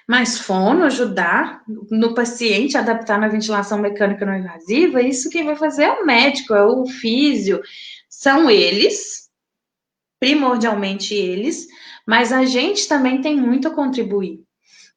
B: Mas fono, ajudar no paciente a adaptar na ventilação mecânica não invasiva, isso quem vai fazer é o médico, é o físio. São eles, primordialmente eles, mas a gente também tem muito a contribuir,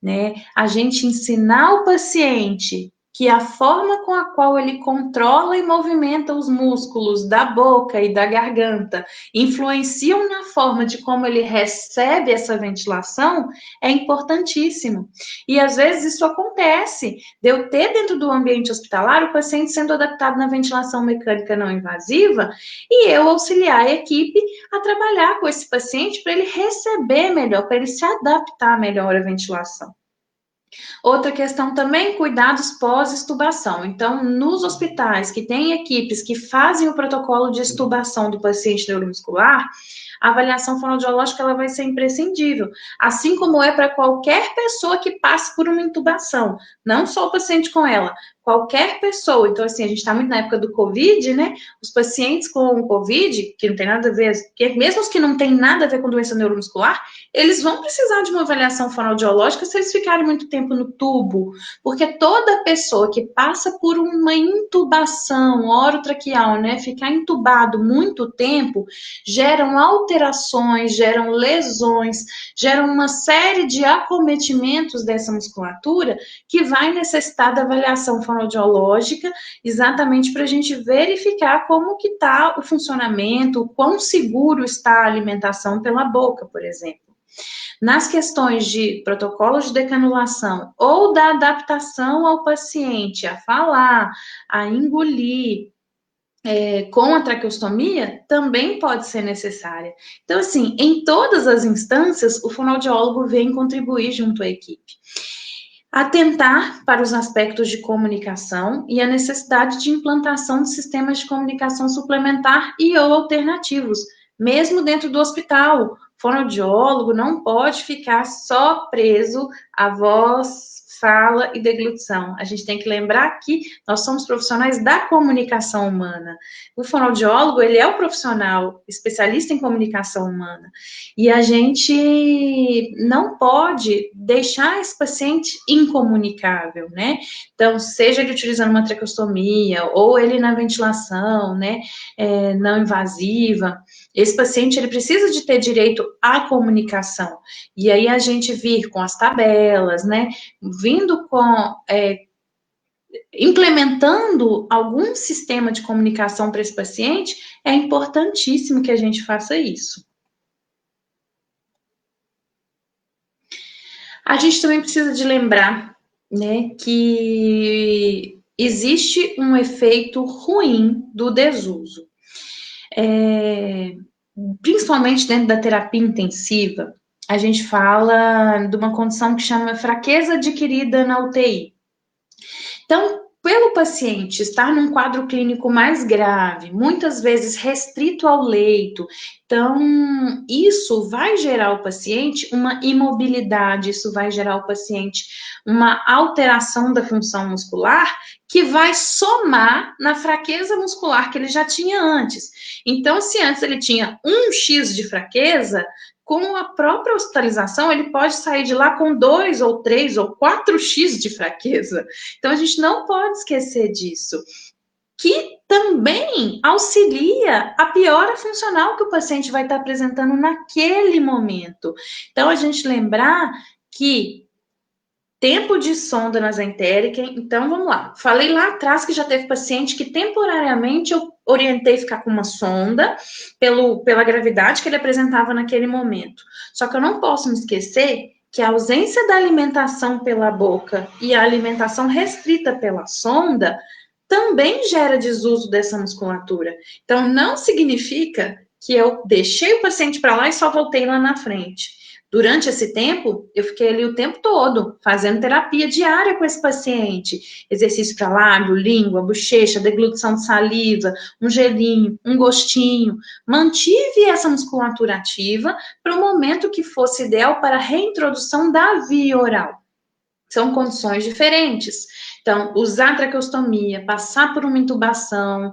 B: né? A gente ensinar o paciente que a forma com a qual ele controla e movimenta os músculos da boca e da garganta influenciam na forma de como ele recebe essa ventilação é importantíssimo. E às vezes isso acontece, de eu ter dentro do ambiente hospitalar o paciente sendo adaptado na ventilação mecânica não invasiva e eu auxiliar a equipe a trabalhar com esse paciente para ele receber melhor, para ele se adaptar melhor à ventilação. Outra questão também, cuidados pós-extubação. Então, nos hospitais que têm equipes que fazem o protocolo de extubação do paciente neuromuscular, a avaliação fonoaudiológica ela vai ser imprescindível, assim como é para qualquer pessoa que passe por uma intubação, não só o paciente com ela, qualquer pessoa. Então, assim, a gente está muito na época do Covid, né? Os pacientes com Covid, que não tem nada a ver, mesmo os que não têm nada a ver com doença neuromuscular, eles vão precisar de uma avaliação fonoaudiológica se eles ficarem muito tempo no tubo, porque toda pessoa que passa por uma intubação orotraqueal, né, ficar intubado muito tempo, geram alterações, geram lesões, geram uma série de acometimentos dessa musculatura que vai necessitar da avaliação fonoaudiológica, exatamente para a gente verificar como que está o funcionamento, o quão seguro está a alimentação pela boca, por exemplo. Nas questões de protocolos de decanulação ou da adaptação ao paciente a falar, a engolir, com a traqueostomia também pode ser necessária. Então, assim, em todas as instâncias, o fonoaudiólogo vem contribuir junto à equipe. Atentar para os aspectos de comunicação e a necessidade de implantação de sistemas de comunicação suplementar e ou alternativos, mesmo dentro do hospital. O fonoaudiólogo não pode ficar só preso à voz, fala e deglutição. A gente tem que lembrar que nós somos profissionais da comunicação humana. O fonoaudiólogo, ele é o profissional especialista em comunicação humana. E a gente não pode deixar esse paciente incomunicável, né? Então, seja ele utilizando uma traqueostomia ou ele na ventilação, né, não invasiva, esse paciente, ele precisa de ter direito à comunicação. E aí a gente vir com as tabelas, né, vindo com, implementando algum sistema de comunicação para esse paciente, é importantíssimo que a gente faça isso. A gente também precisa de lembrar, né, que existe um efeito ruim do desuso. Principalmente dentro da terapia intensiva, a gente fala de uma condição que chama fraqueza adquirida na UTI. Então, pelo paciente estar num quadro clínico mais grave, muitas vezes restrito ao leito, então isso vai gerar ao paciente uma imobilidade, isso vai gerar ao paciente uma alteração da função muscular que vai somar na fraqueza muscular que ele já tinha antes. Então, se antes ele tinha 1x de fraqueza, com a própria hospitalização, ele pode sair de lá com 2 ou 3 ou 4x de fraqueza. Então, a gente não pode esquecer disso, que também auxilia a piora funcional que o paciente vai estar apresentando naquele momento. Então, a gente lembrar que tempo de sonda nasentérica, então vamos lá. Falei lá atrás que já teve paciente que temporariamente eu orientei ficar com uma sonda pela gravidade que ele apresentava naquele momento. Só que eu não posso me esquecer que a ausência da alimentação pela boca e a alimentação restrita pela sonda também gera desuso dessa musculatura. Então, não significa que eu deixei o paciente para lá e só voltei lá na frente. Durante esse tempo, eu fiquei ali o tempo todo, fazendo terapia diária com esse paciente. Exercício para lábio, língua, bochecha, deglutição de saliva, um gelinho, um gostinho. Mantive essa musculatura ativa para o momento que fosse ideal para a reintrodução da via oral. São condições diferentes. Então, usar traqueostomia, passar por uma intubação,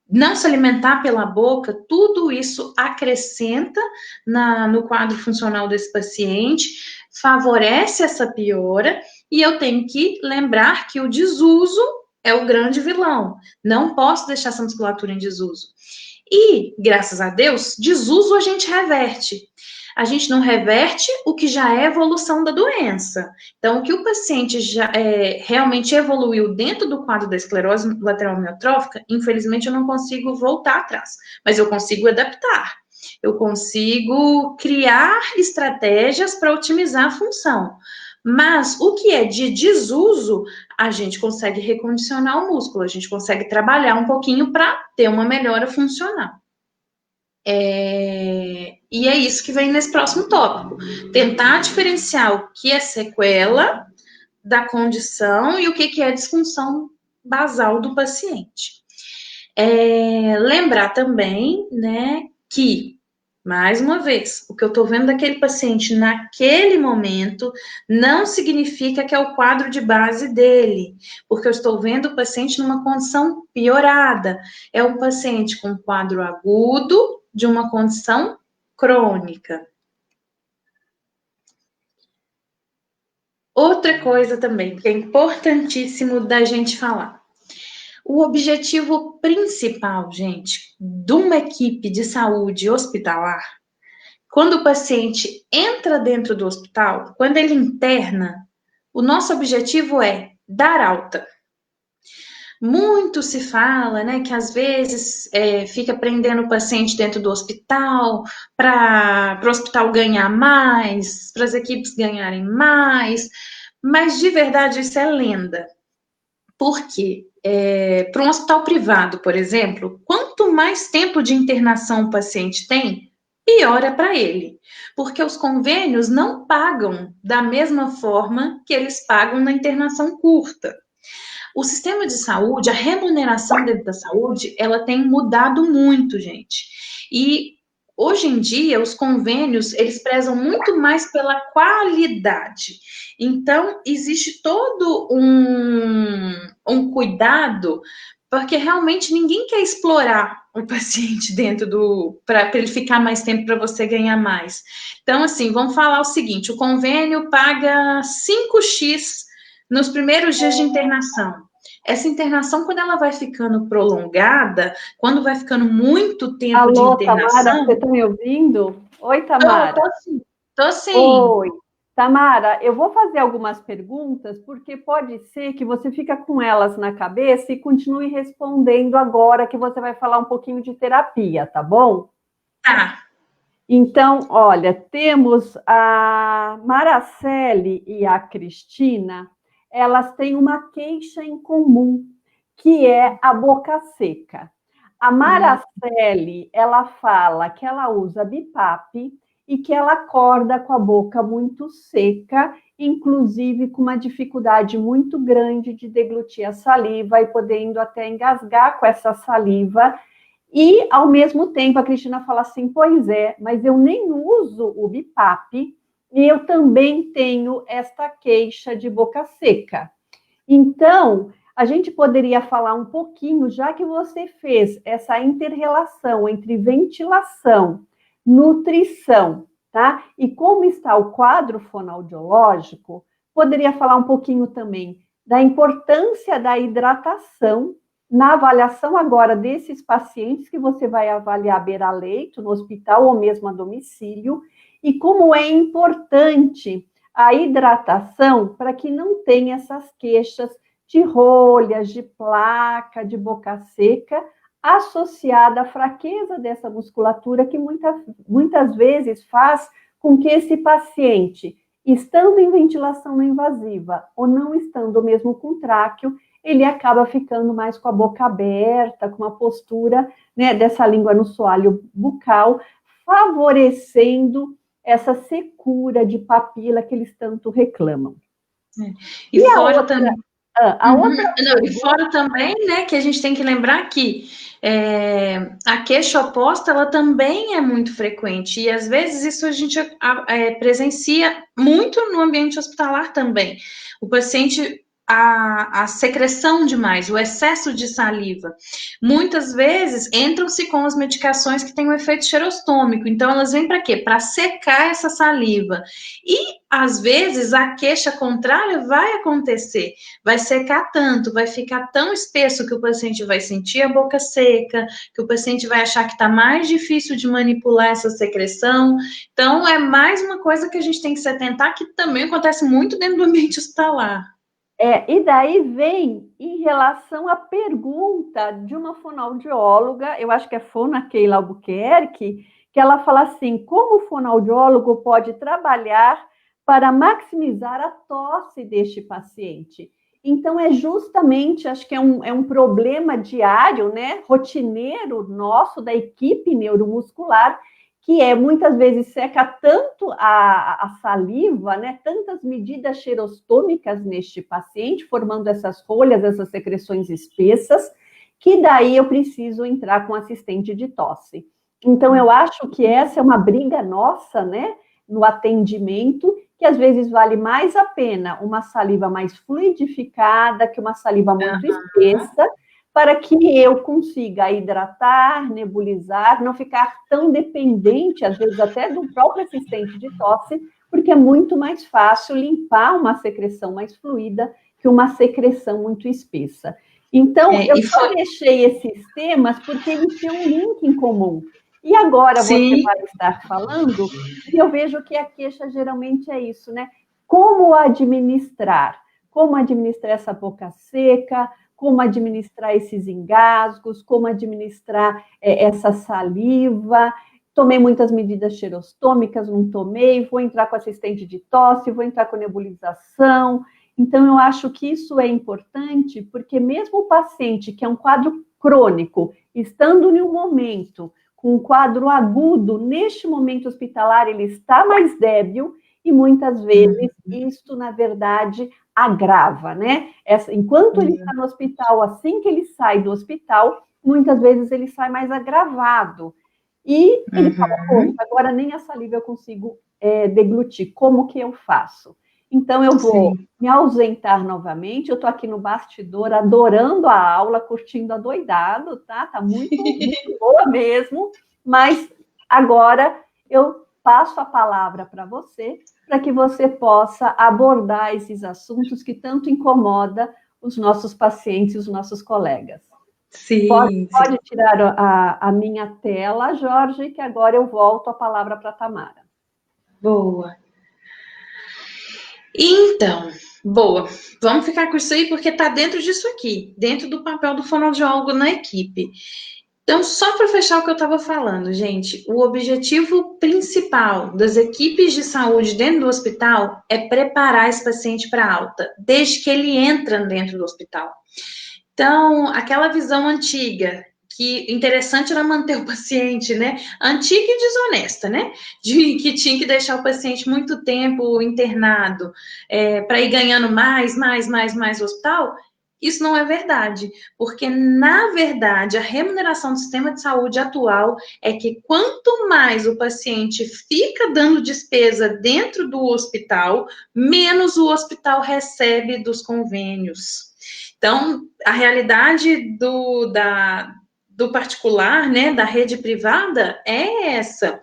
B: não se alimentar pela boca, tudo isso acrescenta no quadro funcional desse paciente, favorece essa piora, e eu tenho que lembrar que o desuso é o grande vilão. Não posso deixar essa musculatura em desuso. E, graças a Deus, desuso a gente reverte. A gente não reverte o que já é evolução da doença. Então, o que o paciente já realmente evoluiu dentro do quadro da esclerose lateral amiotrófica, infelizmente eu não consigo voltar atrás, mas eu consigo adaptar. Eu consigo criar estratégias para otimizar a função. Mas o que é de desuso, a gente consegue recondicionar o músculo, a gente consegue trabalhar um pouquinho para ter uma melhora funcional. E é isso que vem nesse próximo tópico. Tentar diferenciar o que é sequela da condição e o que é disfunção basal do paciente. Lembrar também, né, que, mais uma vez, o que eu estou vendo daquele paciente naquele momento não significa que é o quadro de base dele, porque eu estou vendo o paciente numa condição piorada. É um paciente com quadro agudo de uma condição crônica. Outra coisa também que é importantíssimo da gente falar. O objetivo principal, gente, de uma equipe de saúde hospitalar, quando o paciente entra dentro do hospital, quando ele interna, o nosso objetivo é dar alta. Muito se fala, né, que às vezes fica prendendo o paciente dentro do hospital para o hospital ganhar mais, para as equipes ganharem mais, mas de verdade isso é lenda. Por quê? Para um hospital privado, por exemplo, quanto mais tempo de internação o paciente tem, pior é para ele, porque os convênios não pagam da mesma forma que eles pagam na internação curta. O sistema de saúde, a remuneração dentro da saúde, ela tem mudado muito, gente. E hoje em dia, os convênios, eles prezam muito mais pela qualidade. Então, existe todo um cuidado, porque realmente ninguém quer explorar o paciente dentro para ele ficar mais tempo para você ganhar mais. Então, assim, vamos falar o seguinte: o convênio paga 5x nos primeiros dias de internação. Essa internação, quando ela vai ficando prolongada, quando vai ficando muito tempo de
A: Alô, Tamara,
B: internação...
A: você está me ouvindo? Oi, Tamara.
B: Tô sim. Tô sim.
A: Oi. Tamara, eu vou fazer algumas perguntas, porque pode ser que você fica com elas na cabeça e continue respondendo agora que você vai falar um pouquinho de terapia, tá bom?
B: Tá.
A: Então, olha, temos a Maracele e a Cristina, elas têm uma queixa em comum, que é a boca seca. A Maracele, ela fala que ela usa BiPAP e que ela acorda com a boca muito seca, inclusive com uma dificuldade muito grande de deglutir a saliva e podendo até engasgar com essa saliva. E, ao mesmo tempo, a Cristina fala assim, pois é, mas eu nem uso o BiPAP e eu também tenho esta queixa de boca seca. Então, a gente poderia falar um pouquinho, já que você fez essa inter-relação entre ventilação, nutrição, tá? E como está o quadro fonoaudiológico, poderia falar um pouquinho também da importância da hidratação na avaliação agora desses pacientes que você vai avaliar beira-leito, no hospital ou mesmo a domicílio, e como é importante a hidratação para que não tenha essas queixas de rolhas, de placa, de boca seca, associada à fraqueza dessa musculatura que muitas vezes faz com que esse paciente, estando em ventilação não invasiva ou não estando mesmo com tráqueo, ele acaba ficando mais com a boca aberta, com uma postura, né, dessa língua no soalho bucal, favorecendo essa secura de papila que eles tanto reclamam.
B: E fora também...
A: E
B: fora também, né, que a gente tem que lembrar que a queixa oposta, ela também é muito frequente, e às vezes isso a gente presencia muito no ambiente hospitalar também. O paciente, a secreção demais, o excesso de saliva. Muitas vezes entram-se com as medicações que têm um efeito xerostômico, então elas vêm para quê? Para secar essa saliva. E às vezes a queixa contrária vai acontecer, vai secar tanto, vai ficar tão espesso que o paciente vai sentir a boca seca, que o paciente vai achar que está mais difícil de manipular essa secreção. Então, é mais uma coisa que a gente tem que se atentar, que também acontece muito dentro do ambiente hospitalar.
A: E daí vem em relação à pergunta de uma fonoaudióloga, eu acho que é Fona Keila Albuquerque, que ela fala assim, como o fonoaudiólogo pode trabalhar para maximizar a tosse deste paciente? Então, é justamente, acho que é um problema diário, né, rotineiro nosso, da equipe neuromuscular, que muitas vezes seca tanto a saliva, né, tantas medidas xerostômicas neste paciente, formando essas rolhas, essas secreções espessas, que daí eu preciso entrar com assistente de tosse. Então, eu acho que essa é uma briga nossa, né, no atendimento, que às vezes vale mais a pena uma saliva mais fluidificada que uma saliva muito espessa, para que eu consiga hidratar, nebulizar, não ficar tão dependente, às vezes até do próprio assistente de tosse, porque é muito mais fácil limpar uma secreção mais fluida que uma secreção muito espessa. Então, eu só deixei esses temas porque eles têm um link em comum. E agora você vai estar falando, e eu vejo que a queixa geralmente é isso, né? Como administrar? Como administrar essa boca seca? Como administrar esses engasgos, como administrar essa saliva. Tomei muitas medidas xerostômicas, não tomei, vou entrar com assistente de tosse, vou entrar com nebulização. Então, eu acho que isso é importante, porque mesmo o paciente que é um quadro crônico, estando em um momento com um quadro agudo, neste momento hospitalar, ele está mais débil e muitas vezes isto, na verdade, agrava, né? Enquanto ele está no hospital, assim que ele sai do hospital, muitas vezes ele sai mais agravado. E ele fala, poxa, agora nem a saliva eu consigo deglutir, como que eu faço? Então, eu vou me ausentar novamente, eu estou aqui no bastidor, adorando a aula, curtindo adoidado, tá? Tá muito, muito boa mesmo, mas agora eu passo a palavra para você, para que você possa abordar esses assuntos que tanto incomoda os nossos pacientes e os nossos colegas.
B: Sim,
A: pode tirar a minha tela, Jorge, que agora eu volto a palavra para a Tamara.
B: Boa. Então, boa. Vamos ficar com isso aí porque está dentro disso aqui, dentro do papel do fonoaudiólogo na equipe. Então, só para fechar o que eu estava falando, gente, o objetivo principal das equipes de saúde dentro do hospital é preparar esse paciente para alta, desde que ele entra dentro do hospital. Então, aquela visão antiga, que interessante era manter o paciente, né? Antiga e desonesta, né? De que tinha que deixar o paciente muito tempo internado para ir ganhando mais no hospital. Isso não é verdade, porque, na verdade, a remuneração do sistema de saúde atual é que quanto mais o paciente fica dando despesa dentro do hospital, menos o hospital recebe dos convênios. Então, a realidade do particular, né, da rede privada, é essa.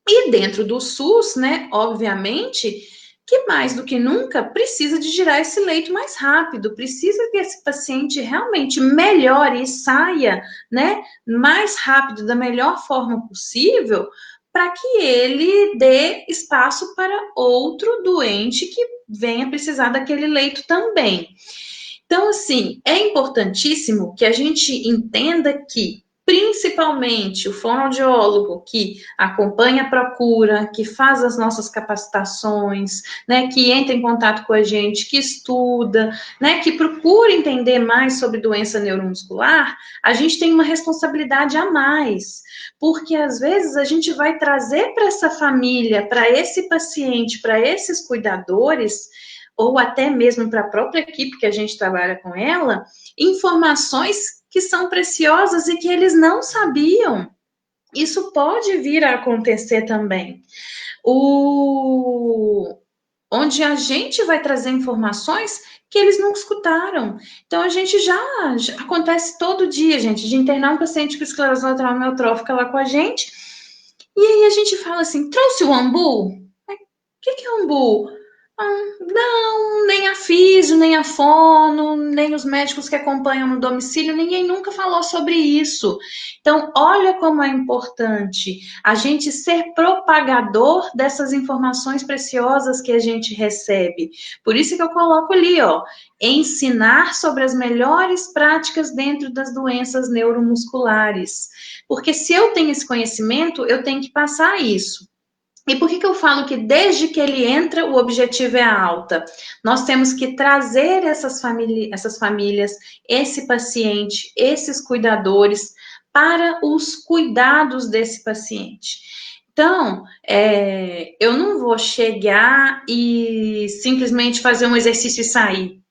B: E dentro do SUS, né, obviamente, que mais do que nunca precisa de girar esse leito mais rápido, precisa que esse paciente realmente melhore e saia, né, mais rápido, da melhor forma possível, para que ele dê espaço para outro doente que venha precisar daquele leito também. Então, assim, é importantíssimo que a gente entenda que, principalmente, o fonoaudiólogo que acompanha a procura, que faz as nossas capacitações, né, que entra em contato com a gente, que estuda, né, que procura entender mais sobre doença neuromuscular, a gente tem uma responsabilidade a mais, porque às vezes a gente vai trazer para essa família, para esse paciente, para esses cuidadores, ou até mesmo para a própria equipe que a gente trabalha com ela, informações que são preciosas e que eles não sabiam. Isso pode vir a acontecer também. Onde a gente vai trazer informações que eles não escutaram. Então, a gente já acontece todo dia, gente, de internar um paciente com esclerose lateral amiotrófica lá com a gente, e aí a gente fala assim, trouxe o ambu? O que é ambu? Não, nem a fisio, nem a fono, nem os médicos que acompanham no domicílio, ninguém nunca falou sobre isso. Então, olha como é importante a gente ser propagador dessas informações preciosas que a gente recebe. Por isso que eu coloco ali, ó, ensinar sobre as melhores práticas dentro das doenças neuromusculares. Porque se eu tenho esse conhecimento, eu tenho que passar isso. E por que eu falo que desde que ele entra, o objetivo é a alta? Nós temos que trazer essas famílias, esse paciente, esses cuidadores, para os cuidados desse paciente. Então, eu não vou chegar e simplesmente fazer um exercício e sair.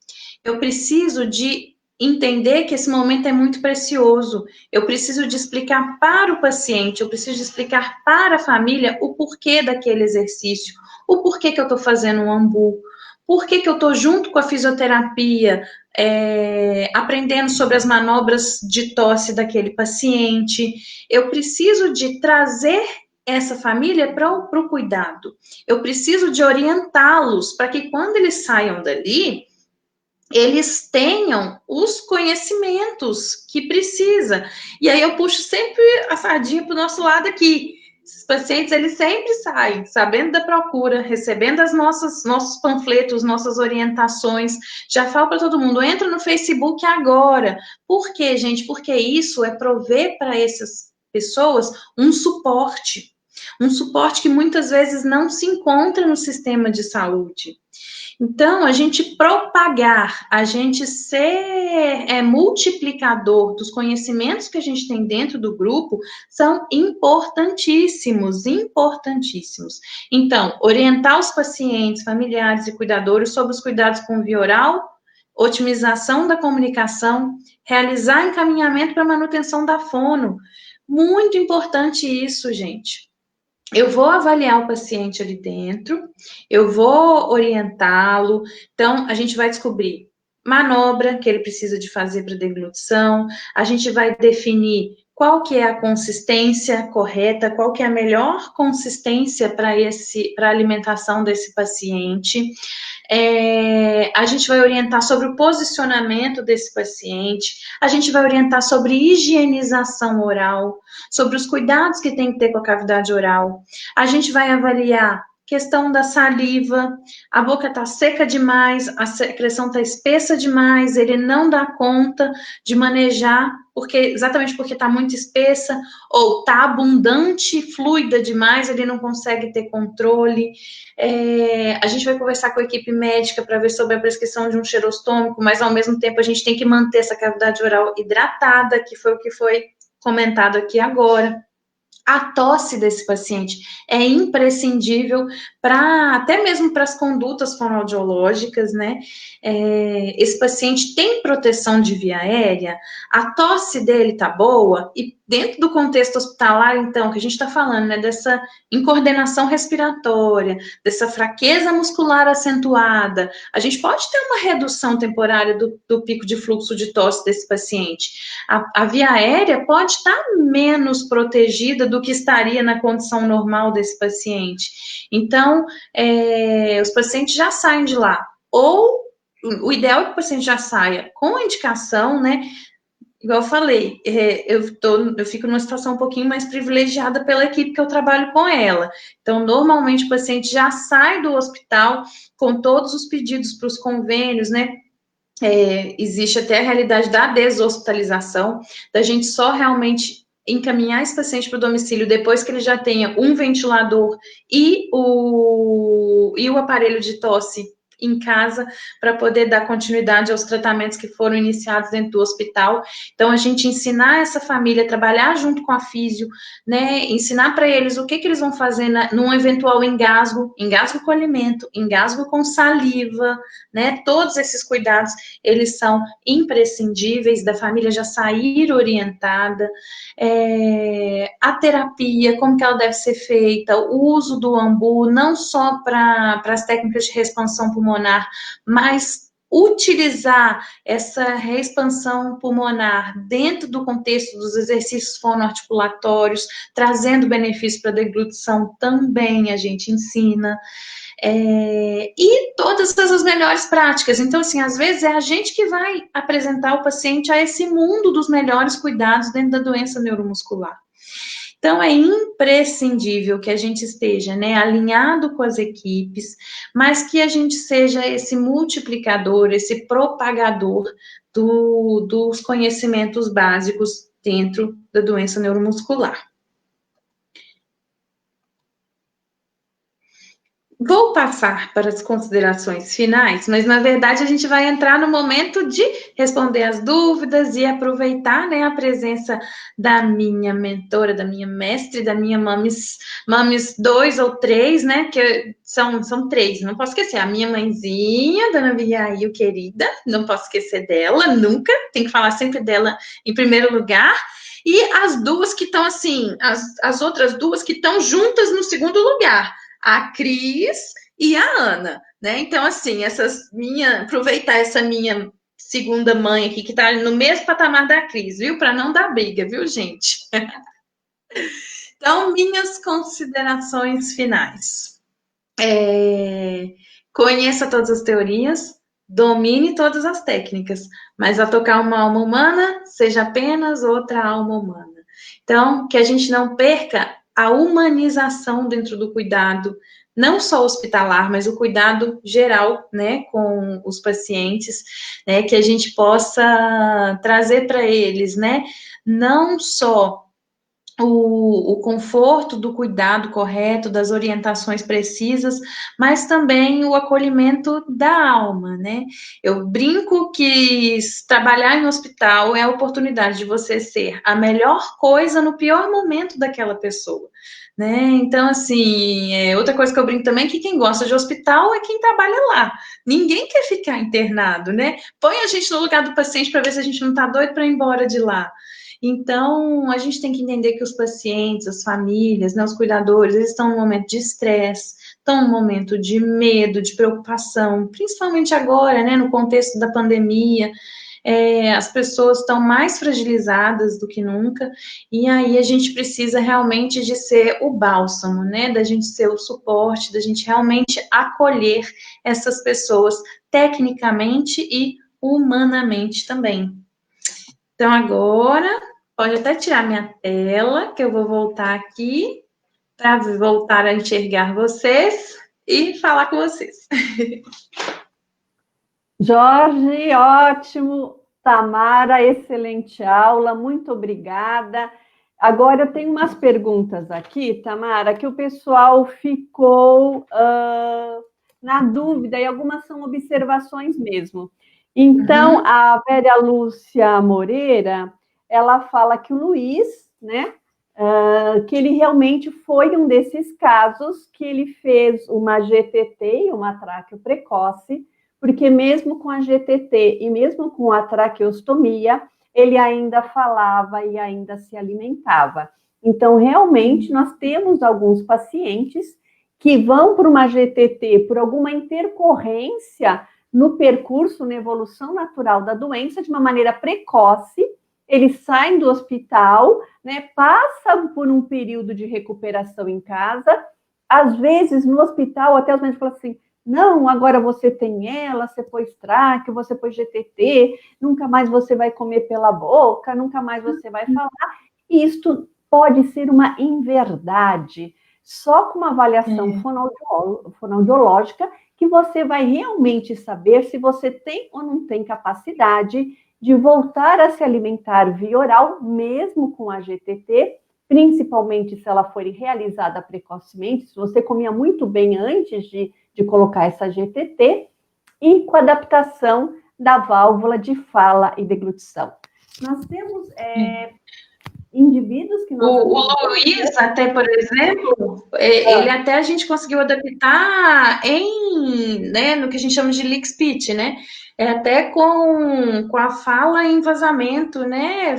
B: Eu preciso de entender que esse momento é muito precioso. Eu preciso de explicar para o paciente, eu preciso de explicar para a família o porquê daquele exercício, o porquê que eu estou fazendo um ambu, por que eu estou junto com a fisioterapia, aprendendo sobre as manobras de tosse daquele paciente. Eu preciso de trazer essa família para o cuidado. Eu preciso de orientá-los para que quando eles saiam dali, eles tenham os conhecimentos que precisa. E aí eu puxo sempre a sardinha para o nosso lado aqui. Esses pacientes, eles sempre saem sabendo da procura, recebendo nossos panfletos, nossas orientações. Já falo para todo mundo, entra no Facebook agora. Por quê, gente? Porque isso é prover para essas pessoas um suporte que muitas vezes não se encontra no sistema de saúde. Então, a gente propagar, a gente ser multiplicador dos conhecimentos que a gente tem dentro do grupo são importantíssimos, importantíssimos. Então, orientar os pacientes, familiares e cuidadores sobre os cuidados com via oral, otimização da comunicação, realizar encaminhamento para manutenção da fono. Muito importante isso, gente. Eu vou avaliar o paciente ali dentro, eu vou orientá-lo, então a gente vai descobrir manobra que ele precisa de fazer para deglutição, a gente vai definir qual que é a consistência correta, qual que é a melhor consistência para a alimentação desse paciente. A gente vai orientar sobre o posicionamento desse paciente, a gente vai orientar sobre higienização oral, sobre os cuidados que tem que ter com a cavidade oral. A gente vai avaliar questão da saliva, a boca está seca demais, a secreção está espessa demais, ele não dá conta de manejar, exatamente porque está muito espessa, ou está abundante, fluida demais, ele não consegue ter controle. A gente vai conversar com a equipe médica para ver sobre a prescrição de um xerostômico, mas ao mesmo tempo a gente tem que manter essa cavidade oral hidratada, que foi o que foi comentado aqui agora. A tosse desse paciente é imprescindível até mesmo para as condutas fonoaudiológicas, né? Esse paciente tem proteção de via aérea, a tosse dele tá boa, e dentro do contexto hospitalar, então, que a gente está falando, né, dessa incoordenação respiratória, dessa fraqueza muscular acentuada, a gente pode ter uma redução temporária do pico de fluxo de tosse desse paciente. A via aérea pode estar menos protegida do que estaria na condição normal desse paciente. Então, os pacientes já saem de lá. Ou, o ideal é que o paciente já saia com a indicação, né? Igual eu falei, eu fico numa situação um pouquinho mais privilegiada pela equipe que eu trabalho com ela. Então, normalmente, o paciente já sai do hospital com todos os pedidos para os convênios, né? Existe até a realidade da deshospitalização, da gente só realmente encaminhar esse paciente para o domicílio depois que ele já tenha um ventilador e o aparelho de tosse em casa, para poder dar continuidade aos tratamentos que foram iniciados dentro do hospital. Então, a gente ensinar essa família a trabalhar junto com a físio, né, ensinar para eles o que eles vão fazer num eventual engasgo com alimento, engasgo com saliva, né, todos esses cuidados, eles são imprescindíveis, da família já sair orientada. A terapia, como que ela deve ser feita, o uso do ambu, não só para as técnicas de reexpansão pulmonar, mas utilizar essa reexpansão pulmonar dentro do contexto dos exercícios fonoarticulatórios, trazendo benefício para a deglutição também a gente ensina. E todas essas melhores práticas. Então, assim, às vezes é a gente que vai apresentar o paciente a esse mundo dos melhores cuidados dentro da doença neuromuscular. Então, é imprescindível que a gente esteja, né, alinhado com as equipes, mas que a gente seja esse multiplicador, esse propagador dos conhecimentos básicos dentro da doença neuromuscular. Vou passar para as considerações finais, mas na verdade a gente vai entrar no momento de responder as dúvidas e aproveitar, né, a presença da minha mentora, da minha mestre, da minha mames 2 ou 3, né, que são 3, não posso esquecer, a minha mãezinha, dona Viail, querida, não posso esquecer dela, nunca, tem que falar sempre dela em primeiro lugar, e as duas que estão assim, as outras duas que estão juntas no segundo lugar, a Cris e a Ana, né? Então, assim, aproveitar essa minha segunda mãe aqui, que tá no mesmo patamar da Cris, viu? Para não dar briga, viu, gente? Então, minhas considerações finais. Conheça todas as teorias, domine todas as técnicas, mas ao tocar uma alma humana, seja apenas outra alma humana. Então, que a gente não perca a humanização dentro do cuidado, não só hospitalar, mas o cuidado geral, né, com os pacientes, né, que a gente possa trazer para eles, né, não só o conforto do cuidado correto, das orientações precisas, mas também o acolhimento da alma, né? Eu brinco que trabalhar em um hospital é a oportunidade de você ser a melhor coisa no pior momento daquela pessoa. Né? Então, assim, outra coisa que eu brinco também é que quem gosta de hospital é quem trabalha lá. Ninguém quer ficar internado, né? Põe a gente no lugar do paciente para ver se a gente não está doido para ir embora de lá. Então, a gente tem que entender que os pacientes, as famílias, né, os cuidadores, eles estão num momento de estresse, estão num momento de medo, de preocupação, principalmente agora, né, no contexto da pandemia. As pessoas estão mais fragilizadas do que nunca, e aí a gente precisa realmente de ser o bálsamo, né, da gente ser o suporte, da gente realmente acolher essas pessoas tecnicamente e humanamente também. Então, agora, pode até tirar minha tela, que eu vou voltar aqui para voltar a enxergar vocês e falar com vocês.
A: Jorge, ótimo. Tamara, excelente aula, muito obrigada. Agora eu tenho umas perguntas aqui, Tamara, que o pessoal ficou na dúvida, e algumas são observações mesmo. Então, a Vera Lúcia Moreira, ela fala que o Luiz, né, que ele realmente foi um desses casos que ele fez uma GTT, uma tráqueo precoce, porque mesmo com a GTT e mesmo com a traqueostomia, ele ainda falava e ainda se alimentava. Então, realmente, nós temos alguns pacientes que vão para uma GTT por alguma intercorrência no percurso, na evolução natural da doença, de uma maneira precoce, eles saem do hospital, né, passam por um período de recuperação em casa, às vezes no hospital até os médicos falam assim, não, agora você tem ela, você pôs tráqueo, você pôs GTT, nunca mais você vai comer pela boca, nunca mais você vai falar. E isto pode ser uma inverdade. Só com uma avaliação fonoaudiológica que você vai realmente saber se você tem ou não tem capacidade de voltar a se alimentar via oral, mesmo com a GTT, principalmente se ela for realizada precocemente, se você comia muito bem antes de colocar essa GTT, e com a adaptação da válvula de fala e deglutição. Nós temos indivíduos que nós...
B: O Luiz, até, por exemplo, ele até a gente conseguiu adaptar no que a gente chama de leak speech, né? Até com a fala em vazamento, né?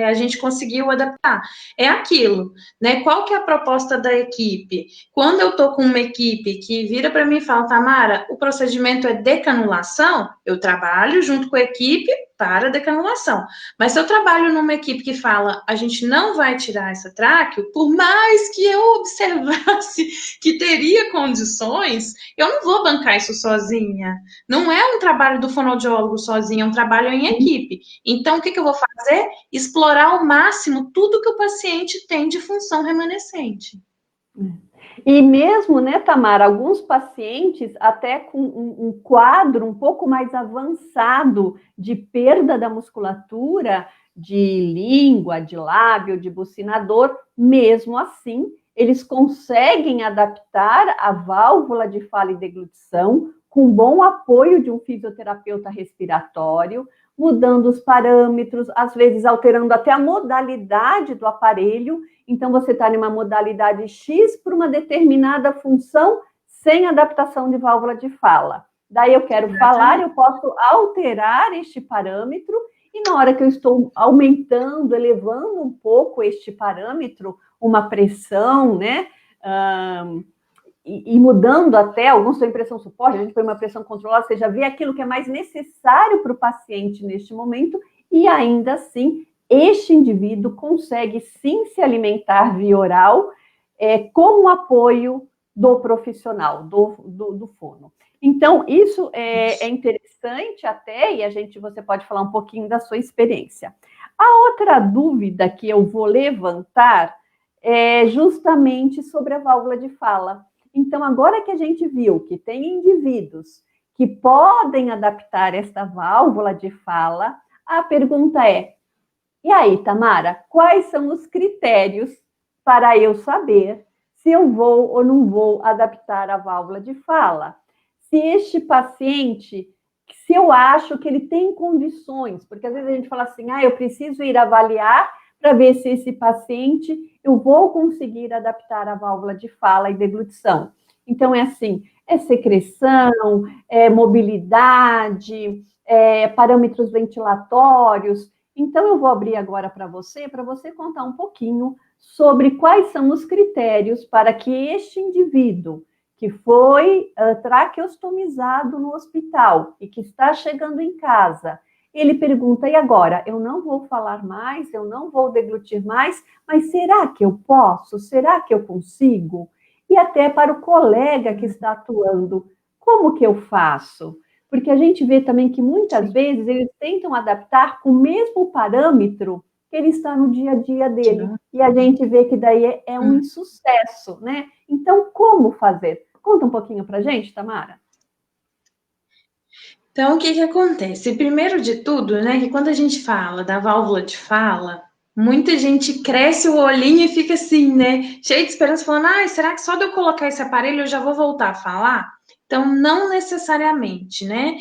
B: A gente conseguiu adaptar. É aquilo, né? Qual que é a proposta da equipe? Quando eu tô com uma equipe que vira para mim e fala, Tamara, o procedimento é decanulação, eu trabalho junto com a equipe para decanulação. Mas se eu trabalho numa equipe que fala, a gente não vai tirar essa tráqueo, por mais que eu observasse que teria condições, eu não vou bancar isso sozinha. Não é um trabalho do fonoaudiólogo sozinho, é um trabalho em equipe. Então, o que eu vou fazer? Explorar ao máximo tudo que o paciente tem de função remanescente.
A: E mesmo, né, Tamara, alguns pacientes até com um quadro um pouco mais avançado de perda da musculatura, de língua, de lábio, de bucinador, mesmo assim, eles conseguem adaptar a válvula de fala e deglutição com bom apoio de um fisioterapeuta respiratório, mudando os parâmetros, às vezes alterando até a modalidade do aparelho. Então, você está em uma modalidade X para uma determinada função sem adaptação de válvula de fala. Daí eu quero falar, eu posso alterar este parâmetro e na hora que eu estou aumentando, elevando um pouco este parâmetro, uma pressão, né? E mudando até, alguns têm pressão suporte, a gente põe uma pressão controlada, você já vê aquilo que é mais necessário para o paciente neste momento e ainda assim este indivíduo consegue sim se alimentar via oral com o apoio do profissional, do fono. Então, isso é interessante até, e você pode falar um pouquinho da sua experiência. A outra dúvida que eu vou levantar é justamente sobre a válvula de fala. Então, agora que a gente viu que tem indivíduos que podem adaptar esta válvula de fala, a pergunta é, e aí, Tamara, quais são os critérios para eu saber se eu vou ou não vou adaptar a válvula de fala. Se este paciente, se eu acho que ele tem condições, porque às vezes a gente fala assim, eu preciso ir avaliar para ver se esse paciente eu vou conseguir adaptar a válvula de fala e deglutição. Então, é assim, é secreção, é mobilidade, parâmetros ventilatórios. Então, eu vou abrir agora para você contar um pouquinho sobre quais são os critérios para que este indivíduo que foi traqueostomizado no hospital e que está chegando em casa, ele pergunta, e agora? Eu não vou falar mais, eu não vou deglutir mais, mas será que eu posso? Será que eu consigo? E até para o colega que está atuando, como que eu faço? Porque a gente vê também que muitas vezes eles tentam adaptar com o mesmo parâmetro que ele está no dia a dia dele. E a gente vê que daí é um insucesso, né? Então, como fazer? Conta um pouquinho para a gente, Tamara.
B: Então, o que acontece? Primeiro de tudo, né, que quando a gente fala da válvula de fala, muita gente cresce o olhinho e fica assim, né, cheio de esperança, falando, será que só de eu colocar esse aparelho eu já vou voltar a falar? Então, não necessariamente, né?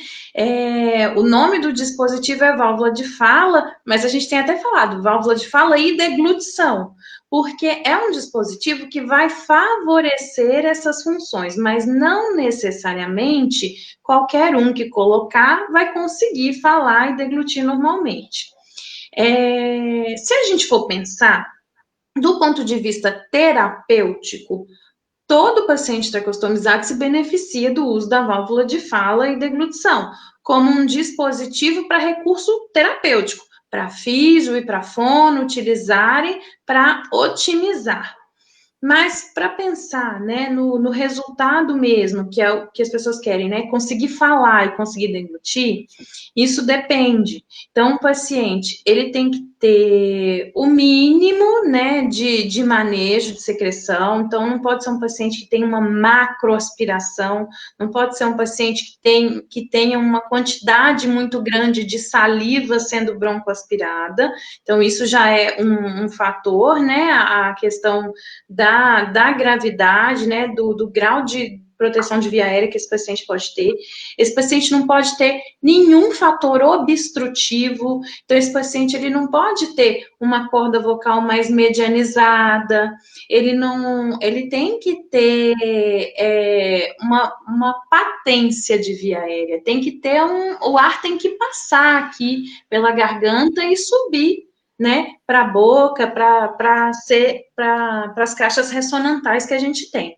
B: O nome do dispositivo é válvula de fala, mas a gente tem até falado válvula de fala e deglutição, porque é um dispositivo que vai favorecer essas funções, mas não necessariamente qualquer um que colocar vai conseguir falar e deglutir normalmente. Se a gente for pensar do ponto de vista terapêutico, todo paciente traqueostomizado se beneficia do uso da válvula de fala e deglutição como um dispositivo para recurso terapêutico, para físio e para fono utilizarem para otimizar. Mas para pensar, né, no resultado mesmo, que é o que as pessoas querem, né, conseguir falar e conseguir deglutir, isso depende. Então, o paciente, ele tem que ter o mínimo, né, de manejo de secreção. Então, não pode ser um paciente que tem uma macroaspiração, não pode ser um paciente que tenha uma quantidade muito grande de saliva sendo broncoaspirada. Então, isso já é um fator, né, a questão da gravidade, né, do grau de proteção de via aérea que esse paciente pode ter. Esse paciente não pode ter nenhum fator obstrutivo, então esse paciente ele não pode ter uma corda vocal mais medianizada, ele tem que ter uma patência de via aérea, tem que ter o ar tem que passar aqui pela garganta e subir, né, para a boca, para as caixas ressonantais que a gente tem.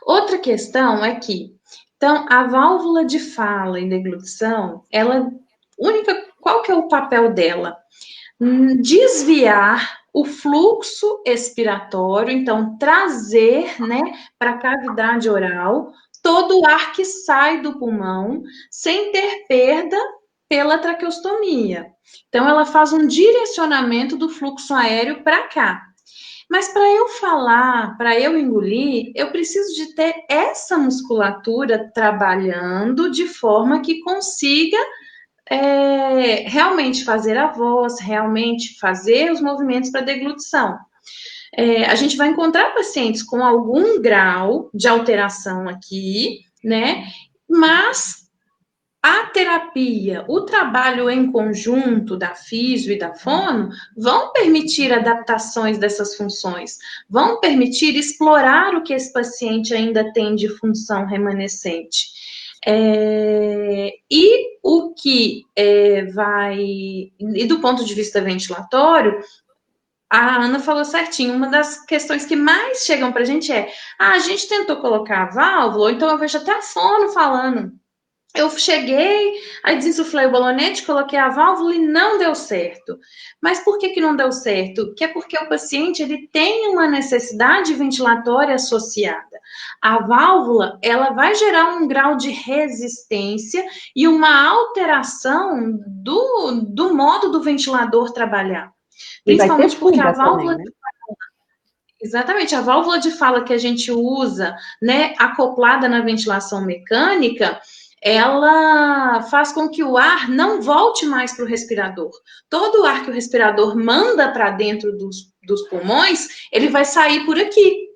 B: Outra questão é que, então, a válvula de fala e deglutição, qual que é o papel dela? Desviar o fluxo expiratório, então, trazer, né, para a cavidade oral todo o ar que sai do pulmão, sem ter perda pela traqueostomia. Então, ela faz um direcionamento do fluxo aéreo para cá. Mas para eu falar, para eu engolir, eu preciso de ter essa musculatura trabalhando de forma que consiga realmente fazer a voz, realmente fazer os movimentos para deglutição. A gente vai encontrar pacientes com algum grau de alteração aqui, né? Mas a terapia, o trabalho em conjunto da físio e da fono vão permitir adaptações dessas funções, vão permitir explorar o que esse paciente ainda tem de função remanescente. E o que e do ponto de vista ventilatório, a Ana falou certinho, uma das questões que mais chegam para a gente a gente tentou colocar a válvula, ou então eu vejo até a fono falando. Eu cheguei, aí desinsuflei o balonete, coloquei a válvula e não deu certo. Mas por que não deu certo? Que é porque o paciente ele tem uma necessidade ventilatória associada. A válvula, ela vai gerar um grau de resistência e uma alteração do modo do ventilador trabalhar. Principalmente porque a válvula... Também, né? Exatamente, a válvula de fala que a gente usa, né, acoplada na ventilação mecânica, ela faz com que o ar não volte mais para o respirador. Todo o ar que o respirador manda para dentro dos pulmões, ele vai sair por aqui.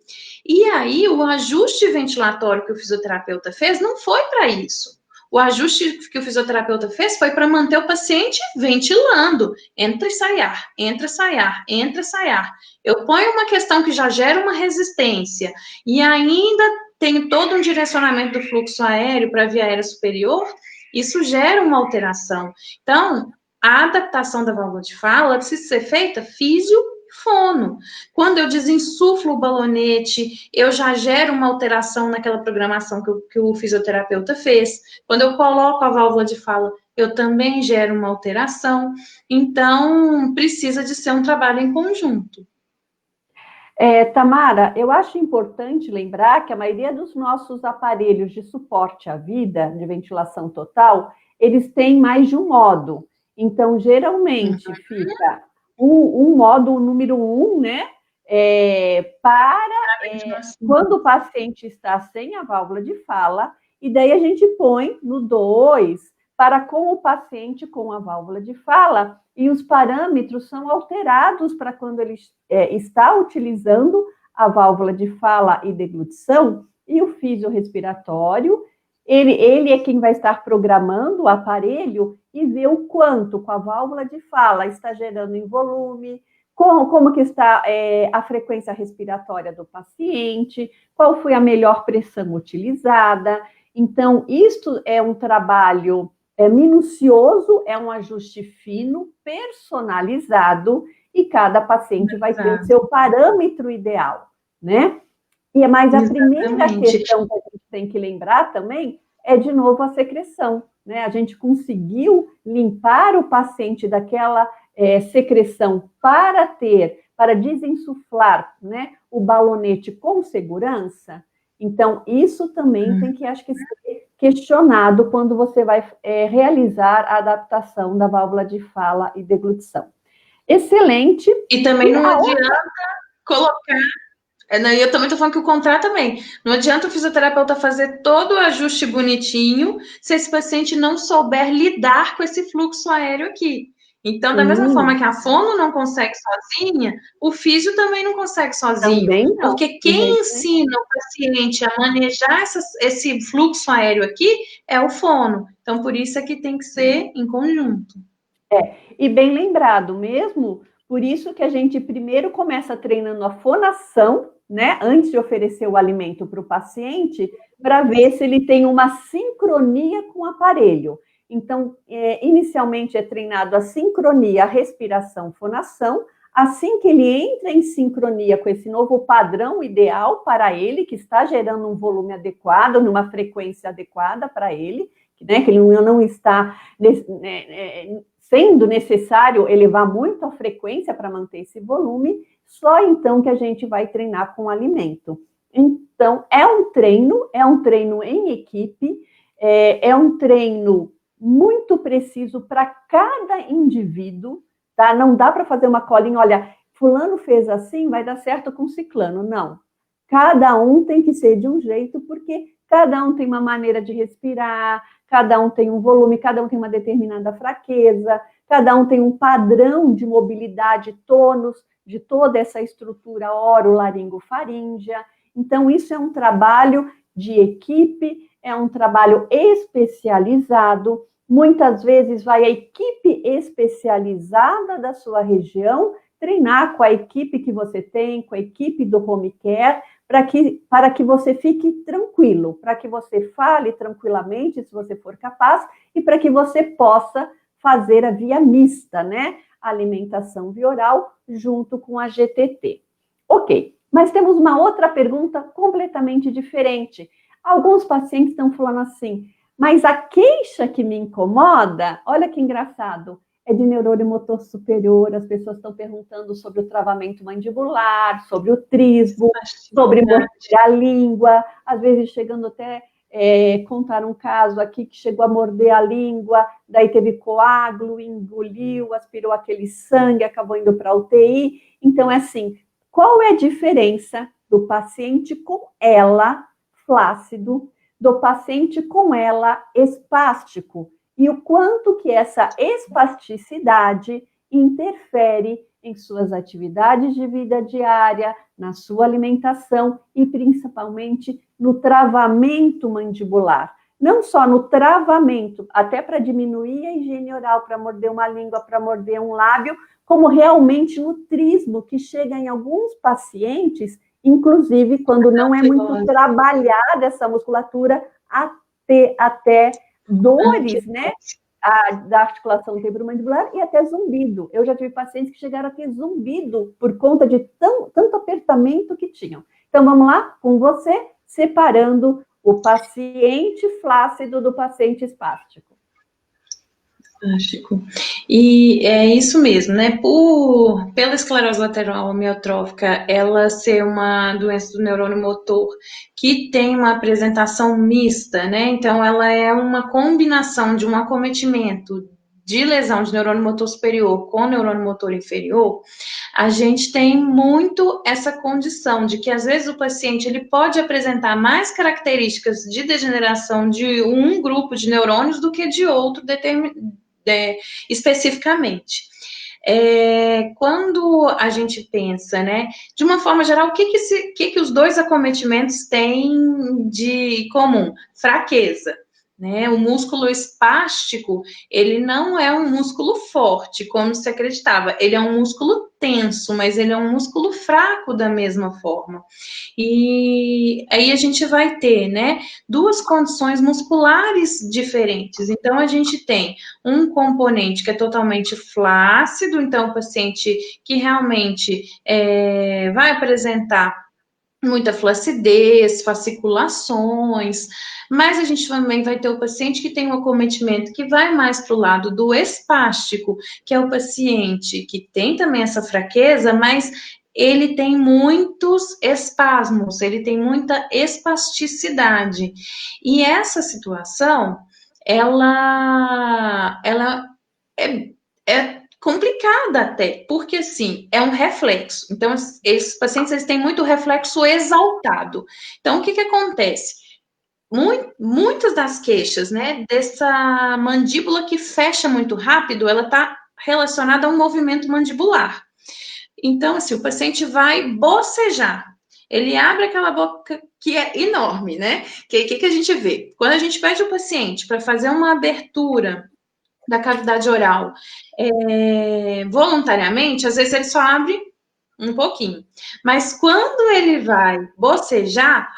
B: E aí, o ajuste ventilatório que o fisioterapeuta fez não foi para isso. O ajuste que o fisioterapeuta fez foi para manter o paciente ventilando. Entra e sai ar, entra e sai ar, entra e sai ar. Eu ponho uma questão que já gera uma resistência e ainda tenho todo um direcionamento do fluxo aéreo para a via aérea superior, isso gera uma alteração. Então, a adaptação da válvula de fala precisa ser feita físio e fono. Quando eu desinsuflo o balonete, eu já gero uma alteração naquela programação que o fisioterapeuta fez. Quando eu coloco a válvula de fala, eu também gero uma alteração. Então, precisa de ser um trabalho em conjunto.
A: Tamara, eu acho importante lembrar que a maioria dos nossos aparelhos de suporte à vida, de ventilação total, eles têm mais de um modo. Então, geralmente, fica um modo, o número 1, né? Quando o paciente está sem a válvula de fala, e daí a gente põe no 2 para com o paciente com a válvula de fala, e os parâmetros são alterados para quando ele está utilizando a válvula de fala e deglutição, e o fisiorrespiratório, ele é quem vai estar programando o aparelho e ver o quanto com a válvula de fala está gerando em volume, como que está a frequência respiratória do paciente, qual foi a melhor pressão utilizada. Então, isto é um trabalho minucioso, é um ajuste fino, personalizado, e cada paciente vai ter o seu parâmetro ideal, né? Mas a primeira questão que a gente tem que lembrar também é, de novo, a secreção, né? A gente conseguiu limpar o paciente daquela secreção para desinsuflar, né, o balonete com segurança. Então, isso também tem que, acho que, ser questionado quando você vai realizar a adaptação da válvula de fala e deglutição. Excelente.
B: E também não adianta colocar... Eu também estou falando que o contrário também. Não adianta o fisioterapeuta fazer todo o ajuste bonitinho se esse paciente não souber lidar com esse fluxo aéreo aqui. Então, da mesma forma que a fono não consegue sozinha, o físio também não consegue sozinho.
A: Também não.
B: Porque quem ensina o paciente a manejar esse fluxo aéreo aqui é o fono. Então, por isso é que tem que ser em conjunto.
A: E bem lembrado mesmo, por isso que a gente primeiro começa treinando a fonação, né, antes de oferecer o alimento para o paciente, para ver se ele tem uma sincronia com o aparelho. Então, inicialmente é treinado a sincronia, a respiração, fonação. Assim que ele entra em sincronia com esse novo padrão ideal para ele, que está gerando um volume adequado, numa frequência adequada para ele, né, que ele não está sendo necessário elevar muito a frequência para manter esse volume, só então que a gente vai treinar com alimento. Então, é um treino em equipe, é um treino muito preciso para cada indivíduo, tá? Não dá para fazer uma colinha, olha, fulano fez assim, vai dar certo com ciclano. Não. Cada um tem que ser de um jeito, porque cada um tem uma maneira de respirar, cada um tem um volume, cada um tem uma determinada fraqueza, cada um tem um padrão de mobilidade, tônus, de toda essa estrutura oro-laringofaríngea. Então, isso é um trabalho de equipe, é um trabalho especializado. Muitas vezes vai a equipe especializada da sua região treinar com a equipe que você tem, com a equipe do home care, para que você fique tranquilo, para que você fale tranquilamente, se você for capaz, e para que você possa fazer a via mista, né? Alimentação via oral junto com a GTT. Ok, mas temos uma outra pergunta completamente diferente. Alguns pacientes estão falando assim, mas a queixa que me incomoda, olha que engraçado, é de neurônio motor superior, as pessoas estão perguntando sobre o travamento mandibular, sobre o trisbo, sobre morder a língua, às vezes chegando até contar um caso aqui que chegou a morder a língua, daí teve coágulo, engoliu, aspirou aquele sangue, acabou indo para a UTI. Então, é assim, qual é a diferença do paciente com ELA flácido, do paciente com ELA espástico? E o quanto que essa espasticidade interfere em suas atividades de vida diária, na sua alimentação e principalmente no travamento mandibular. Não só no travamento, até para diminuir a higiene oral, para morder uma língua, para morder um lábio, como realmente no trismo, que chega em alguns pacientes, inclusive quando não é muito trabalhada essa musculatura, a ter até dores, né? Da articulação temporomandibular e até zumbido. Eu já tive pacientes que chegaram a ter zumbido por conta de tanto apertamento que tinham. Então, vamos lá com você, separando o paciente flácido do paciente espástico.
B: Fantástico. E é isso mesmo, né? Pela esclerose lateral amiotrófica, ela ser uma doença do neurônio motor que tem uma apresentação mista, né? Então, ela é uma combinação de um acometimento de lesão de neurônio motor superior com neurônio motor inferior. A gente tem muito essa condição de que, às vezes, o paciente ele pode apresentar mais características de degeneração de um grupo de neurônios do que de outro especificamente. Quando a gente pensa, né, de uma forma geral, o que os dois acometimentos têm de comum? Fraqueza. Né? O músculo espástico, ele não é um músculo forte, como se acreditava. Ele é um músculo tenso, mas ele é um músculo fraco da mesma forma. E aí a gente vai ter, né, duas condições musculares diferentes. Então, a gente tem um componente que é totalmente flácido, então o paciente que realmente vai apresentar muita flacidez, fasciculações, mas a gente também vai ter o paciente que tem um acometimento que vai mais para o lado do espástico, que é o paciente que tem também essa fraqueza, mas ele tem muitos espasmos, ele tem muita espasticidade. E essa situação, ela é complicada até, porque assim, é um reflexo. Então, esses pacientes eles têm muito reflexo exaltado. Então, o que acontece? Muitas das queixas, né, dessa mandíbula que fecha muito rápido, ela está relacionada a um movimento mandibular. Então, assim, o paciente vai bocejar. Ele abre aquela boca que é enorme, né? Que o que a gente vê? Quando a gente pede o paciente para fazer uma abertura da cavidade oral voluntariamente, às vezes ele só abre um pouquinho. Mas quando ele vai bocejar,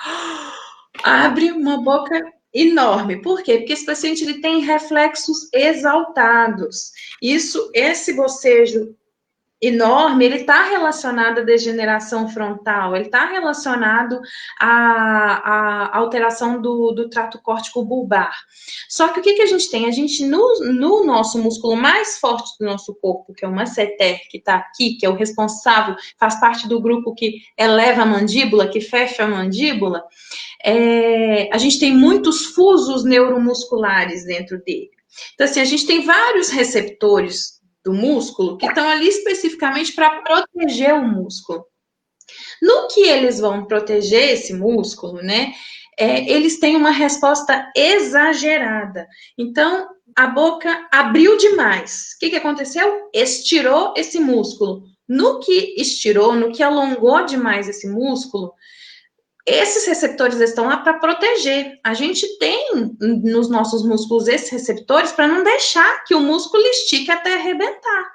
B: abre uma boca enorme. Por quê? Porque esse paciente ele tem reflexos exaltados. Esse bocejo enorme, ele está relacionado à degeneração frontal, ele está relacionado à alteração do trato córtico-bulbar. Só que o que a gente tem? A gente, no nosso músculo mais forte do nosso corpo, que é o masseter, que está aqui, que é o responsável, faz parte do grupo que eleva a mandíbula, que fecha a mandíbula, a gente tem muitos fusos neuromusculares dentro dele. Então, assim, a gente tem vários receptores do músculo que estão ali especificamente para proteger o músculo. No que eles vão proteger esse músculo, né? Eles têm uma resposta exagerada. Então, a boca abriu demais. O que aconteceu? Estirou esse músculo. No que estirou, no que alongou demais esse músculo, esses receptores estão lá para proteger. A gente tem nos nossos músculos esses receptores para não deixar que o músculo estique até arrebentar.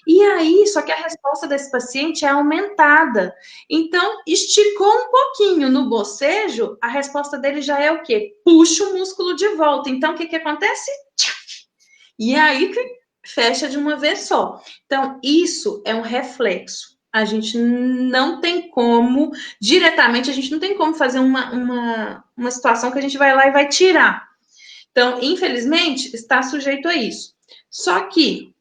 B: E aí, só que a resposta desse paciente é aumentada. Então, esticou um pouquinho no bocejo, a resposta dele já é o quê? Puxa o músculo de volta. Então, o que acontece? E aí, fecha de uma vez só. Então, isso é um reflexo. A gente não tem como, diretamente, a gente não tem como fazer uma situação que a gente vai lá e vai tirar. Então, infelizmente, está sujeito a isso. Só que,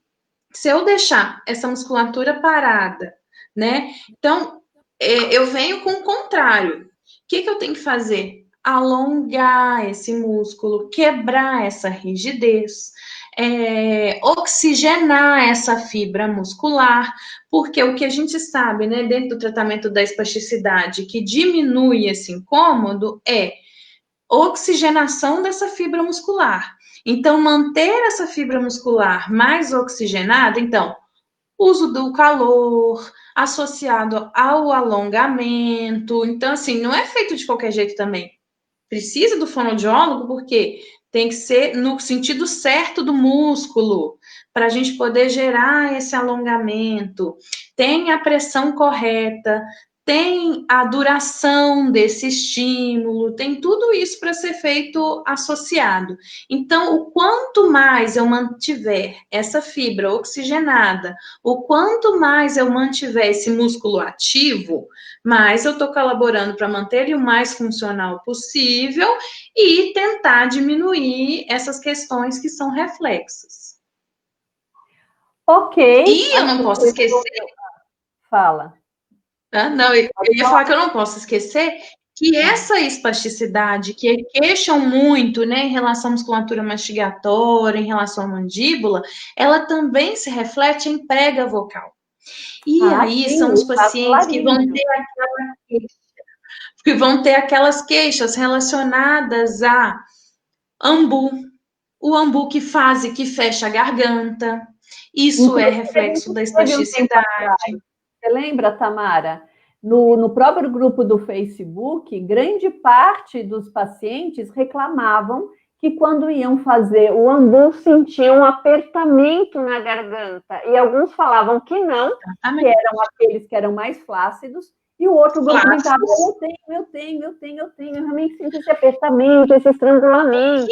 B: se eu deixar essa musculatura parada, né? Então, eu venho com o contrário. O que eu tenho que fazer? Alongar esse músculo, quebrar essa rigidez, oxigenar essa fibra muscular, porque o que a gente sabe, né, dentro do tratamento da espasticidade, que diminui esse incômodo é oxigenação dessa fibra muscular. Então, manter essa fibra muscular mais oxigenada, então, uso do calor, associado ao alongamento. Então, assim, não é feito de qualquer jeito também. Precisa do fonoaudiólogo, porque tem que ser no sentido certo do músculo, para a gente poder gerar esse alongamento. Tem a pressão correta, tem a duração desse estímulo, tem tudo isso para ser feito associado. Então, o quanto mais eu mantiver essa fibra oxigenada, o quanto mais eu mantiver esse músculo ativo, mais eu estou colaborando para manter ele o mais funcional possível e tentar diminuir essas questões que são reflexos.
A: Ok.
B: E eu não posso esquecer.
A: Fala.
B: Não, eu ia falar que eu não posso esquecer que essa espasticidade que queixam muito, né, em relação à musculatura mastigatória, em relação à mandíbula, ela também se reflete em prega vocal. E aí
A: sim,
B: são os pacientes que vão ter aquelas queixas relacionadas a ambu, o ambu que faz e que fecha a garganta. Isso é reflexo da espasticidade.
A: Você lembra, Tamara? No próprio grupo do Facebook, grande parte dos pacientes reclamavam que quando iam fazer o ambu sentiam um apertamento na garganta. E alguns falavam que não, que eram aqueles que eram mais flácidos, e o outro grupo comentava, eu realmente sinto esse apertamento, esse estrangulamento.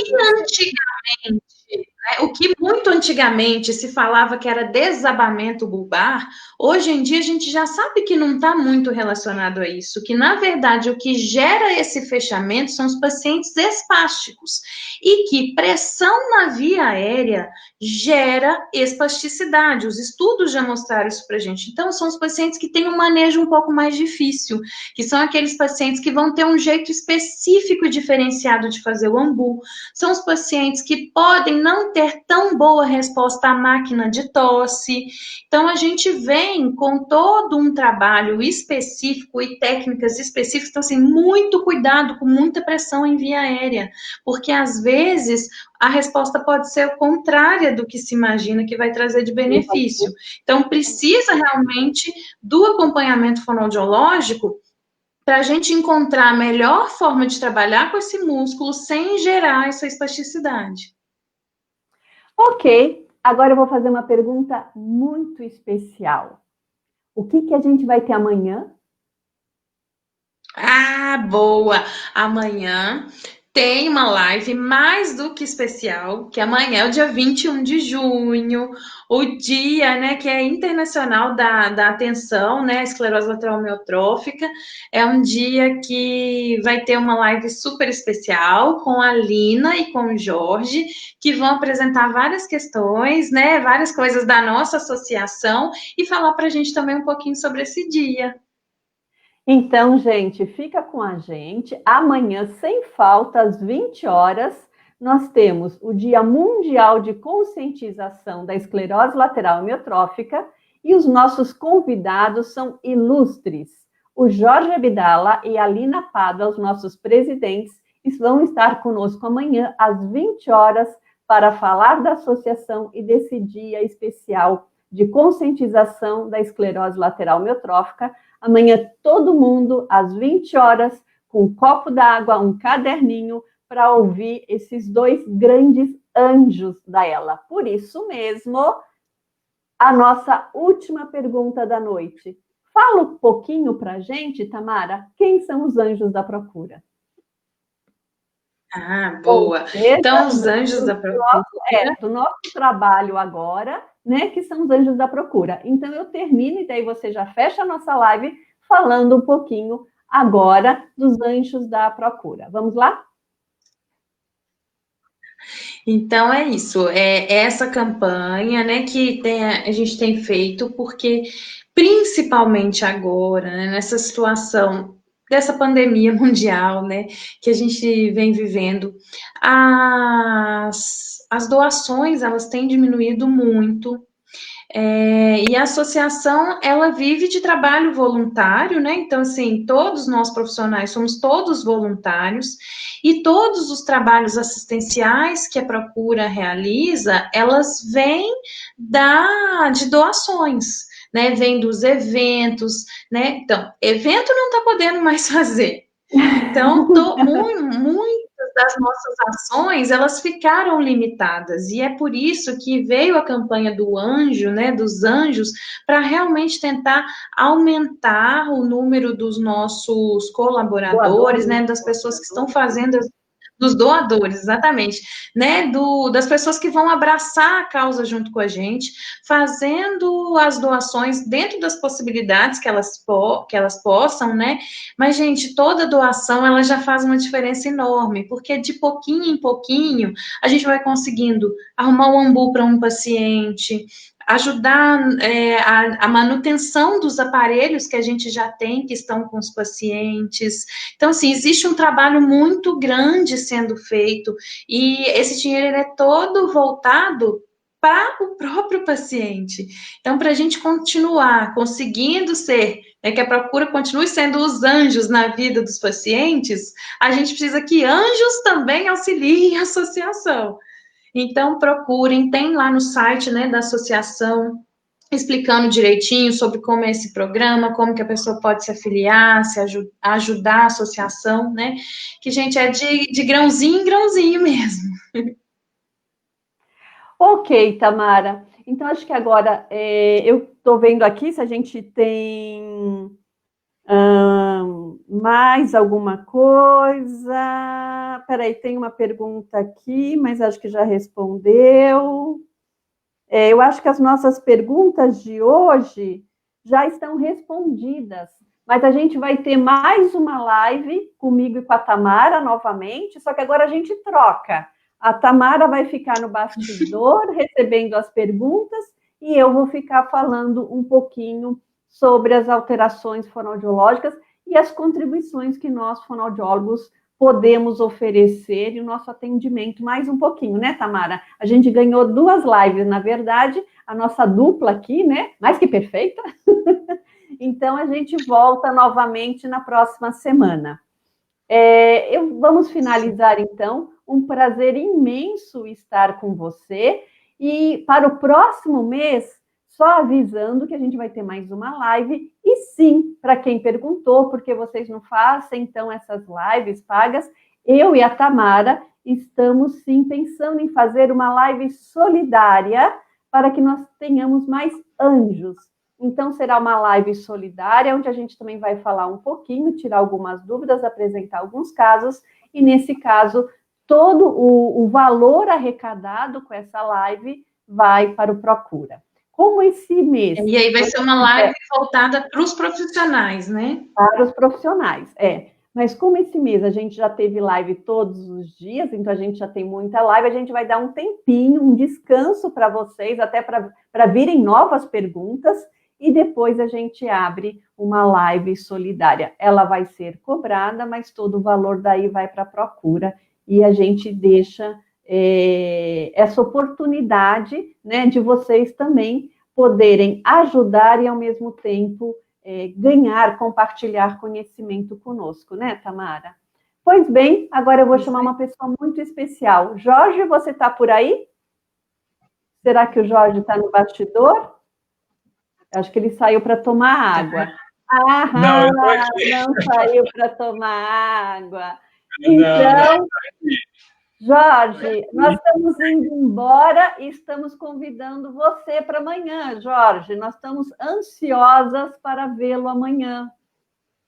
B: O que muito antigamente se falava que era desabamento bulbar, hoje em dia a gente já sabe que não está muito relacionado a isso, que na verdade o que gera esse fechamento são os pacientes espásticos e que pressão na via aérea gera espasticidade. Os estudos já mostraram isso para gente. Então, são os pacientes que têm um manejo um pouco mais difícil, que são aqueles pacientes que vão ter um jeito específico e diferenciado de fazer o ambu, são os pacientes que podem não ter tão boa resposta à máquina de tosse. Então, a gente vem com todo um trabalho específico e técnicas específicas, então, assim, muito cuidado, com muita pressão em via aérea, porque às vezes a resposta pode ser contrária do que se imagina que vai trazer de benefício. Então, precisa realmente do acompanhamento fonoaudiológico para a gente encontrar a melhor forma de trabalhar com esse músculo sem gerar essa espasticidade.
A: Ok, agora eu vou fazer uma pergunta muito especial. O que a gente vai ter amanhã?
B: Boa! Amanhã tem uma live mais do que especial, que amanhã é o dia 21 de junho, o dia, né, que é internacional da atenção, né, esclerose lateral amiotrófica. É um dia que vai ter uma live super especial com a Lina e com o Jorge, que vão apresentar várias questões, né, várias coisas da nossa associação e falar para a gente também um pouquinho sobre esse dia.
A: Então, gente, fica com a gente. Amanhã, sem falta, às 20 horas, nós temos o Dia Mundial de Conscientização da Esclerose Lateral Amiotrófica e os nossos convidados são ilustres. O Jorge Abdala e a Lina Pádua, os nossos presidentes, vão estar conosco amanhã, às 20 horas, para falar da associação e desse dia especial de conscientização da esclerose lateral amiotrófica. Amanhã, todo mundo, às 20 horas, com um copo d'água, um caderninho, para ouvir esses dois grandes anjos da ela. Por isso mesmo, a nossa última pergunta da noite. Fala um pouquinho para a gente, Tamara, quem são os anjos da procura?
B: Boa! Então, os anjos da procura...
A: Do nosso trabalho agora, né, que são os anjos da procura. Então, eu termino e daí você já fecha a nossa live falando um pouquinho agora dos anjos da procura. Vamos lá?
B: Então, é isso. É essa campanha, né, que a gente tem feito, porque, principalmente agora, né, nessa situação dessa pandemia mundial, né, que a gente vem vivendo, as doações, elas têm diminuído muito. E a associação, ela vive de trabalho voluntário, né? Então, assim, todos nós profissionais somos todos voluntários e todos os trabalhos assistenciais que a Procura realiza, elas vêm de doações, né? Vêm dos eventos, né? Então, evento não está podendo mais fazer. Então, muitas das nossas ações, elas ficaram limitadas, e é por isso que veio a campanha do anjo, né, dos anjos, para realmente tentar aumentar o número dos nossos colaboradores, né, das pessoas que estão fazendo dos doadores, exatamente, né? Das pessoas que vão abraçar a causa junto com a gente, fazendo as doações dentro das possibilidades que elas possam, né? Mas, gente, toda doação ela já faz uma diferença enorme, porque de pouquinho em pouquinho a gente vai conseguindo arrumar um ambu para um paciente, ajudar a manutenção dos aparelhos que a gente já tem, que estão com os pacientes. Então, assim, existe um trabalho muito grande sendo feito, e esse dinheiro ele é todo voltado para o próprio paciente. Então, para a gente continuar conseguindo ser, que a Procura continue sendo os anjos na vida dos pacientes, a gente precisa que anjos também auxiliem a associação. Então, procurem, tem lá no site, né, da associação, explicando direitinho sobre como é esse programa, como que a pessoa pode se afiliar, ajudar a associação, né? Que, gente, é de grãozinho em grãozinho mesmo.
A: Ok, Tamara. Então, acho que agora eu estou vendo aqui se a gente tem mais alguma coisa. Peraí, tem uma pergunta aqui, mas acho que já respondeu. Eu acho que as nossas perguntas de hoje já estão respondidas, mas a gente vai ter mais uma live comigo e com a Tamara novamente, só que agora a gente troca. A Tamara vai ficar no bastidor recebendo as perguntas e eu vou ficar falando um pouquinho sobre as alterações fonoaudiológicas e as contribuições que nós, fonoaudiólogos, podemos oferecer e o nosso atendimento mais um pouquinho, né, Tamara? A gente ganhou 2 lives, na verdade, a nossa dupla aqui, né? Mais que perfeita. Então, a gente volta novamente na próxima semana. Vamos finalizar, então. Um prazer imenso estar com você. E para o próximo mês, só avisando que a gente vai ter mais uma live. E sim, para quem perguntou, porque vocês não fazem, então, essas lives pagas, eu e a Tamara estamos, sim, pensando em fazer uma live solidária para que nós tenhamos mais anjos. Então, será uma live solidária, onde a gente também vai falar um pouquinho, tirar algumas dúvidas, apresentar alguns casos, e nesse caso, todo o valor arrecadado com essa live vai para o Procura. Como esse mês...
B: E aí vai ser uma live voltada para os profissionais, né?
A: Para os profissionais, Mas como esse mês a gente já teve live todos os dias, então a gente já tem muita live, a gente vai dar um tempinho, um descanso para vocês, até para virem novas perguntas, e depois a gente abre uma live solidária. Ela vai ser cobrada, mas todo o valor daí vai para a Procura, e a gente deixa essa oportunidade, né, de vocês também poderem ajudar e, ao mesmo tempo, ganhar, compartilhar conhecimento conosco, né, Tamara? Pois bem, agora eu vou chamar uma pessoa muito especial. Jorge, você está por aí? Será que o Jorge está no bastidor? Acho que ele saiu para tomar água. Não saiu para tomar água. Então, Jorge, nós estamos indo embora e estamos convidando você para amanhã, Jorge. Nós estamos ansiosas para vê-lo amanhã.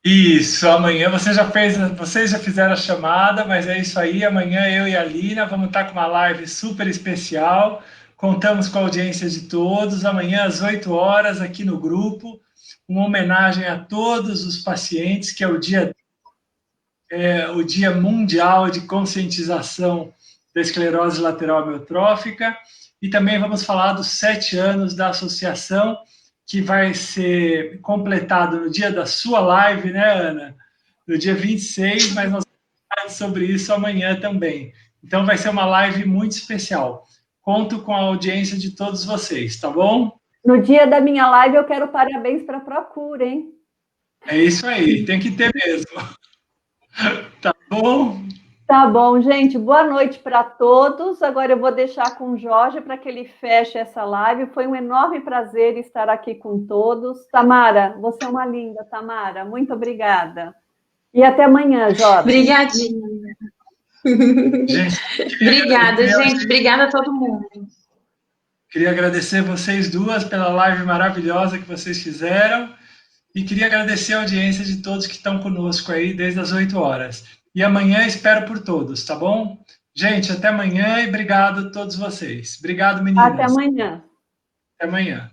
C: Isso, amanhã vocês já fizeram a chamada, mas é isso aí. Amanhã eu e a Lina vamos estar com uma live super especial. Contamos com a audiência de todos. Amanhã às 8 horas aqui no grupo, uma homenagem a todos os pacientes, que é o Dia Mundial de Conscientização da Esclerose Lateral Amiotrófica, e também vamos falar dos 7 anos da associação, que vai ser completado no dia da sua live, né, Ana? No dia 26, mas nós vamos falar sobre isso amanhã também. Então vai ser uma live muito especial. conto com a audiência de todos vocês, tá bom?
A: No dia da minha live, eu quero parabéns para a Procura, hein?
C: É isso aí, tem que ter mesmo. Tá bom?
A: Tá bom, gente. Boa noite para todos. Agora eu vou deixar com o Jorge para que ele feche essa live. Foi um enorme prazer estar aqui com todos. Tamara, você é uma linda, Tamara. Muito obrigada. E até amanhã, Jorge.
B: Obrigadinha. Obrigada, gente. Obrigada a todo mundo.
C: Queria agradecer vocês duas pela live maravilhosa que vocês fizeram. E queria agradecer a audiência de todos que estão conosco aí desde as 8 horas. E amanhã espero por todos, tá bom? Gente, até amanhã e obrigado a todos vocês. Obrigado, meninas.
A: Até amanhã.
C: Até amanhã.